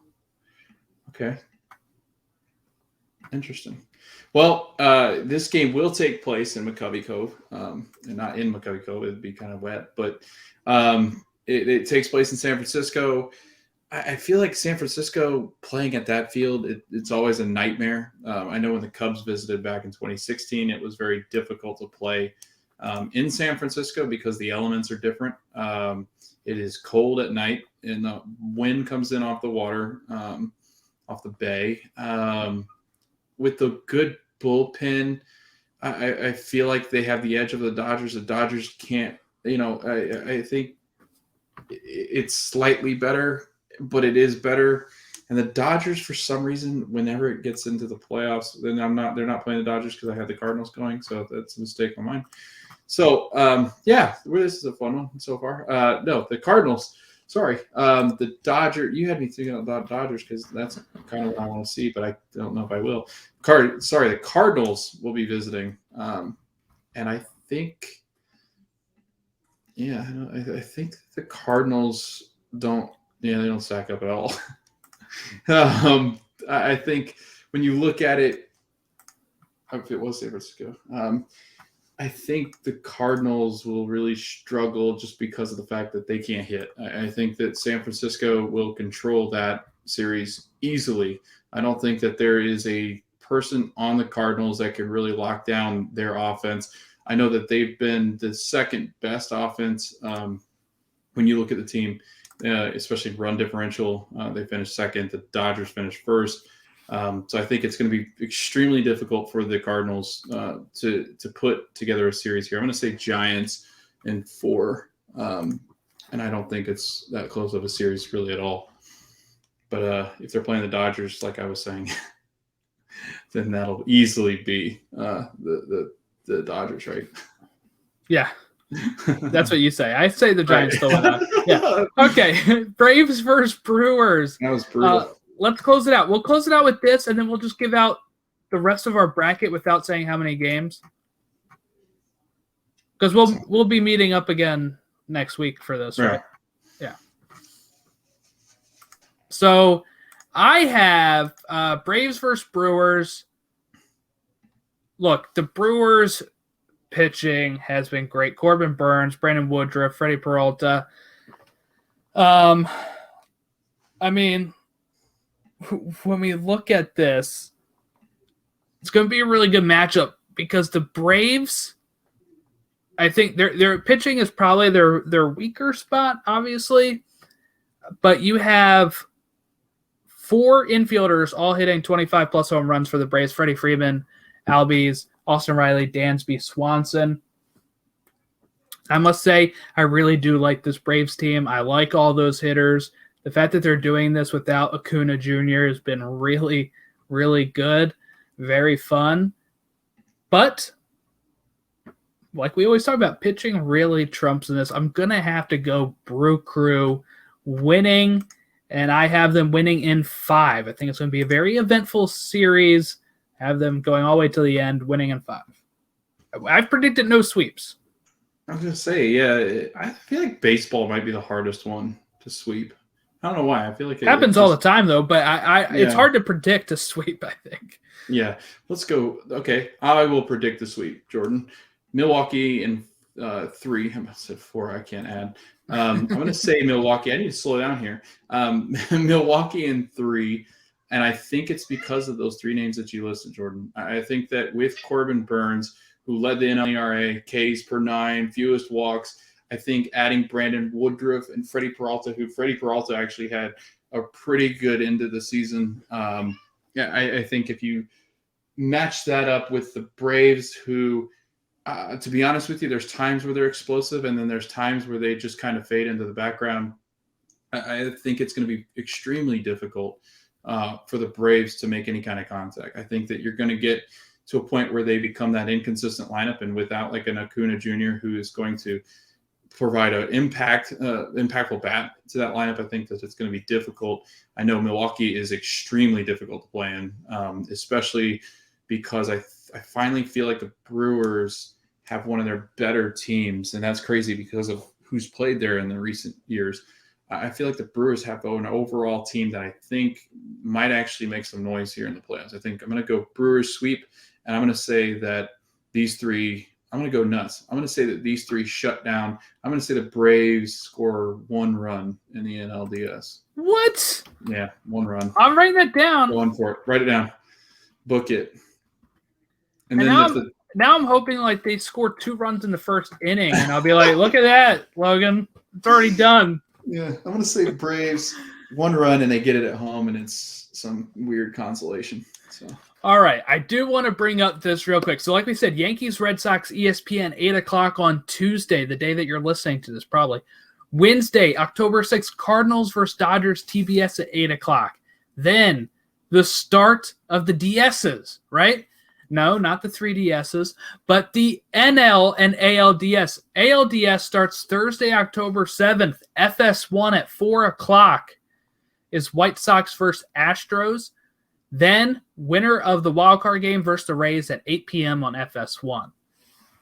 Okay. Interesting. Well, this game will take place in McCovey Cove, and not in McCovey Cove. It'd be kind of wet, but it takes place in San Francisco. I feel like San Francisco playing at that field, it's always a nightmare. I know when the Cubs visited back in 2016, it was very difficult to play in San Francisco because the elements are different. It is cold at night, and the wind comes in off the water, off the bay. With the good bullpen, I feel like they have the edge of the Dodgers. The Dodgers can't, I think it's slightly better, but it is better. And the Dodgers, for some reason, whenever it gets into the playoffs, then they're not playing the Dodgers because I had the Cardinals going. So that's a mistake on mine. So, this is a fun one so far. No, the Cardinals. Sorry. The Dodgers. You had me thinking about Dodgers because that's kind of what I want to see, but I don't know if I will. The Cardinals will be visiting. And I think, I think the Cardinals don't stack up at all. I think when you look at it, if it was San Francisco, I think the Cardinals will really struggle just because of the fact that they can't hit. I think that San Francisco will control that series easily. I don't think that there is a person on the Cardinals that can really lock down their offense. I know that they've been the second best offense when you look at the team, especially run differential. They finished second. The Dodgers finished first. So I think it's going to be extremely difficult for the Cardinals to put together a series here. I'm going to say Giants in 4, and I don't think it's that close of a series really at all. But if they're playing the Dodgers, like I was saying, then that'll easily be the Dodgers, right? Yeah, That's what you say. I say the Giants Right. still win out. Yeah. Okay. Braves versus Brewers. That was brutal. Let's close it out. We'll close it out with this, and then we'll just give out the rest of our bracket without saying how many games. Because we'll be meeting up again next week for this, right? Yeah. So I have Braves versus Brewers. Look, the Brewers pitching has been great. Corbin Burns, Brandon Woodruff, Freddie Peralta. I mean, when we look at this, it's going to be a really good matchup because the Braves, I think their pitching is probably their weaker spot, obviously. But you have 4 infielders all hitting 25-plus home runs for the Braves. Freddie Freeman, Albies, Austin Riley, Dansby, Swanson. I must say, I really do like this Braves team. I like all those hitters. The fact that they're doing this without Acuna Jr. has been really, really good. Very fun. But, like we always talk about, pitching really trumps in this. I'm going to have to go Brew Crew winning, and I have them winning in 5. I think it's going to be a very eventful series. I have them going all the way to the end, winning in 5. I've predicted no sweeps. I was going to say, yeah, I feel like baseball might be the hardest one to sweep. I don't know why. I feel like it happens all the time, though, but it's hard to predict a sweep, I think. Yeah, let's go. Okay, I will predict the sweep, Jordan. Milwaukee in 3. I said 4. I can't add. I'm going to say Milwaukee. I need to slow down here. Milwaukee in 3, and I think it's because of those 3 names that you listed, Jordan. I think that with Corbin Burns, who led the NL ERA, Ks per 9, fewest walks, I think adding Brandon Woodruff and Freddie Peralta, who Freddie Peralta actually had a pretty good end of the season. I think if you match that up with the Braves, who, to be honest with you, there's times where they're explosive, and then there's times where they just kind of fade into the background. I think it's going to be extremely difficult for the Braves to make any kind of contact. I think that you're going to get to a point where they become that inconsistent lineup, and without like an Acuna Jr. who is going to provide an impactful bat to that lineup, I think that it's going to be difficult. I know Milwaukee is extremely difficult to play in, especially because I finally feel like the Brewers have one of their better teams, and that's crazy because of who's played there in the recent years. I feel like the Brewers have an overall team that I think might actually make some noise here in the playoffs. I think I'm going to go Brewers sweep, and I'm going to say that these 3 – I'm going to go nuts. I'm going to say that these 3 shut down. I'm going to say the Braves score 1 run in the NLDS. What? Yeah, 1 run. I'm writing that down. Going for it. Write it down. Book it. And then now I'm hoping like they score 2 runs in the first inning, and I'll be like, look at that, Logan. It's already done. Yeah, I'm going to say Braves 1 run, and they get it at home, and it's some weird consolation. So. All right, I do want to bring up this real quick. So like we said, Yankees, Red Sox, ESPN, 8 o'clock on Tuesday, the day that you're listening to this probably. Wednesday, October 6th, Cardinals versus Dodgers, TBS at 8 o'clock. Then the start of the DSs, right? No, not the 3DSs, but the NL and ALDS. ALDS starts Thursday, October 7th. FS1 at 4 o'clock is White Sox versus Astros. Then winner of the wildcard game versus the Rays at 8 p.m. on FS1.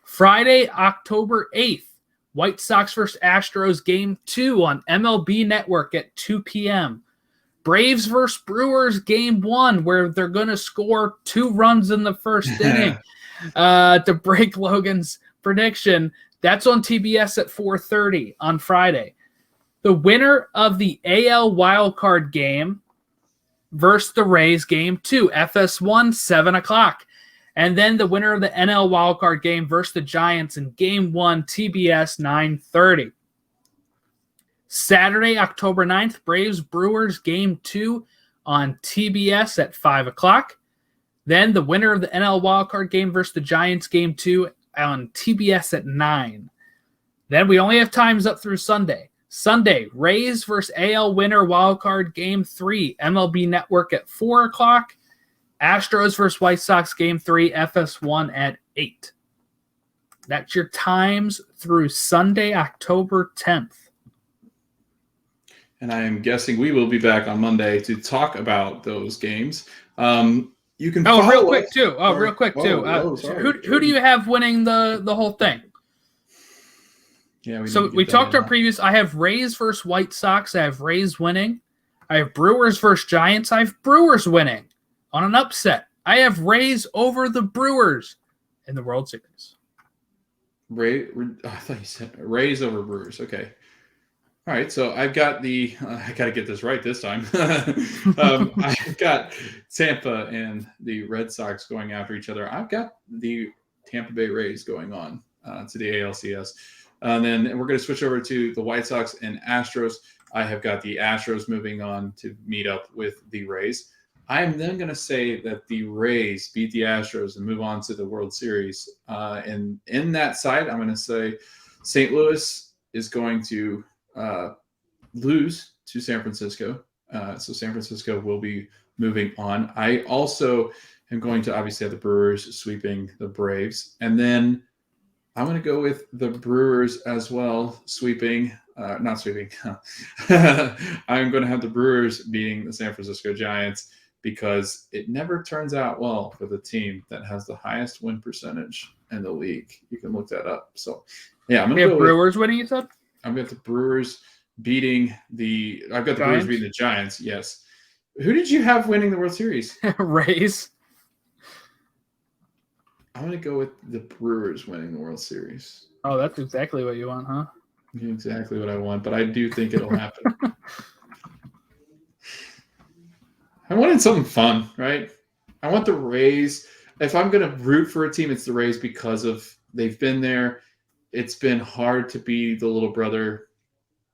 Friday, October 8th, White Sox versus Astros Game 2 on MLB Network at 2 p.m. Braves versus Brewers Game 1, where they're going to score 2 runs in the first inning. To break Logan's prediction, that's on TBS at 4:30 on Friday. The winner of the AL wildcard game versus the Rays Game 2, FS1, 7 o'clock. And then the winner of the NL wildcard game versus the Giants in Game 1, TBS, 9:30. Saturday, October 9th, Braves Brewers Game 2 on TBS at 5 o'clock. Then the winner of the NL wildcard game versus the Giants Game 2 on TBS at 9. Then we only have times up through Sunday. Sunday, Rays versus AL winner wildcard Game 3, MLB Network at 4 o'clock. Astros versus White Sox Game 3, FS1 at 8. That's your times through Sunday, October 10th. And I am guessing we will be back on Monday to talk about those games. You can follow real quick us. too. Who do you have winning the whole thing? Yeah, we talked our previous. I have Rays versus White Sox. I have Rays winning. I have Brewers versus Giants. I have Brewers winning on an upset. I have Rays over the Brewers in the World Series. I thought you said Rays over Brewers. Okay. All right, so I've got I got to get this right this time. I've got Tampa and the Red Sox going after each other. I've got the Tampa Bay Rays going on to the ALCS. And then we're going to switch over to the White Sox and Astros. I have got the Astros moving on to meet up with the Rays. I am then going to say that the Rays beat the Astros and move on to the World Series. And in that side, I'm going to say St. Louis is going to lose to San Francisco. So San Francisco will be moving on. I also am going to obviously have the Brewers sweeping the Braves. And then I'm going to go with the Brewers as well, not sweeping. I'm going to have the Brewers beating the San Francisco Giants because it never turns out well for the team that has the highest win percentage in the league. You can look that up. So, yeah, I'm going to go Brewers winning, you said? I'm going to have the Brewers beating I've got the Brewers beating the Giants, yes. Who did you have winning the World Series? Rays. I'm going to go with the Brewers winning the World Series. Oh, that's exactly what you want, huh? Exactly what I want, but I do think it'll happen. I wanted something fun, right? I want the Rays. If I'm going to root for a team, it's the Rays because they've been there. It's been hard to be the little brother.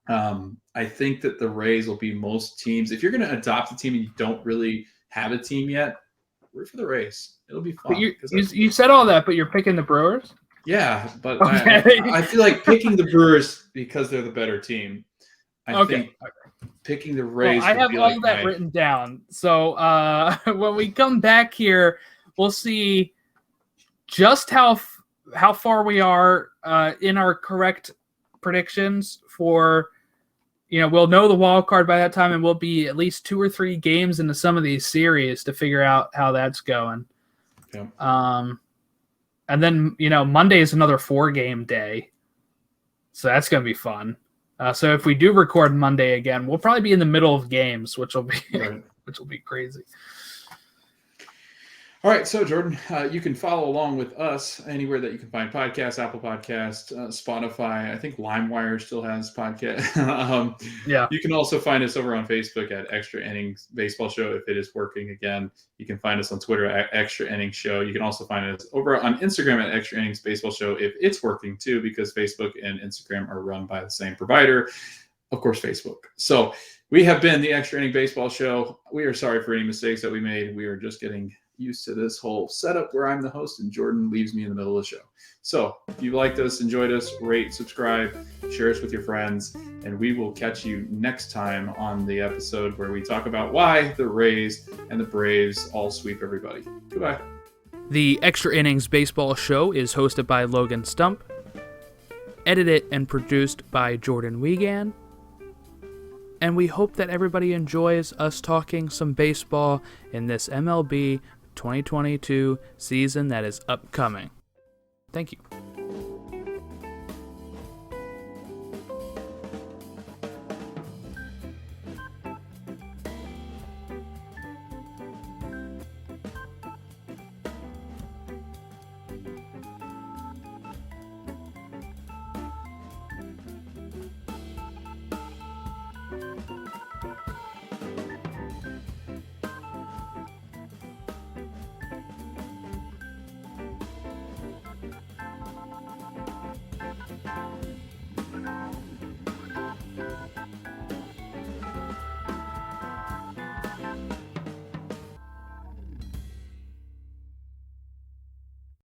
I think that the Rays will be most teams. If you're going to adopt a team and you don't really have a team yet, root for the Rays. It'll be fun. You said all that, but you're picking the Brewers? Yeah, but okay. I feel like picking the Brewers because they're the better team. I think picking the Rays. Well, I have all that written down. So when we come back here, we'll see just how far we are in our correct predictions for. We'll know the wild card by that time, and we'll be at least 2 or 3 games into some of these series to figure out how that's going. Yeah. And then, Monday is another 4-game day. So that's going to be fun. So if we do record Monday again, we'll probably be in the middle of games, which will be which will be crazy. All right, so Jordan, you can follow along with us anywhere that you can find podcasts, Apple Podcasts, Spotify. I think LimeWire still has podcasts. Yeah. You can also find us over on Facebook at Extra Innings Baseball Show if it is working again. You can find us on Twitter at Extra Innings Show. You can also find us over on Instagram at Extra Innings Baseball Show if it's working too, because Facebook and Instagram are run by the same provider. Of course, Facebook. So we have been the Extra Inning Baseball Show. We are sorry for any mistakes that we made. We are just getting used to this whole setup where I'm the host and Jordan leaves me in the middle of the show. So if you liked us, enjoyed us, rate, subscribe, share us with your friends, and we will catch you next time on the episode where we talk about why the Rays and the Braves all sweep everybody. Goodbye. The Extra Innings Baseball Show is hosted by Logan Stump, edited and produced by Jordan Wiegand, and we hope that everybody enjoys us talking some baseball in this MLB 2022 season that is upcoming. Thank you.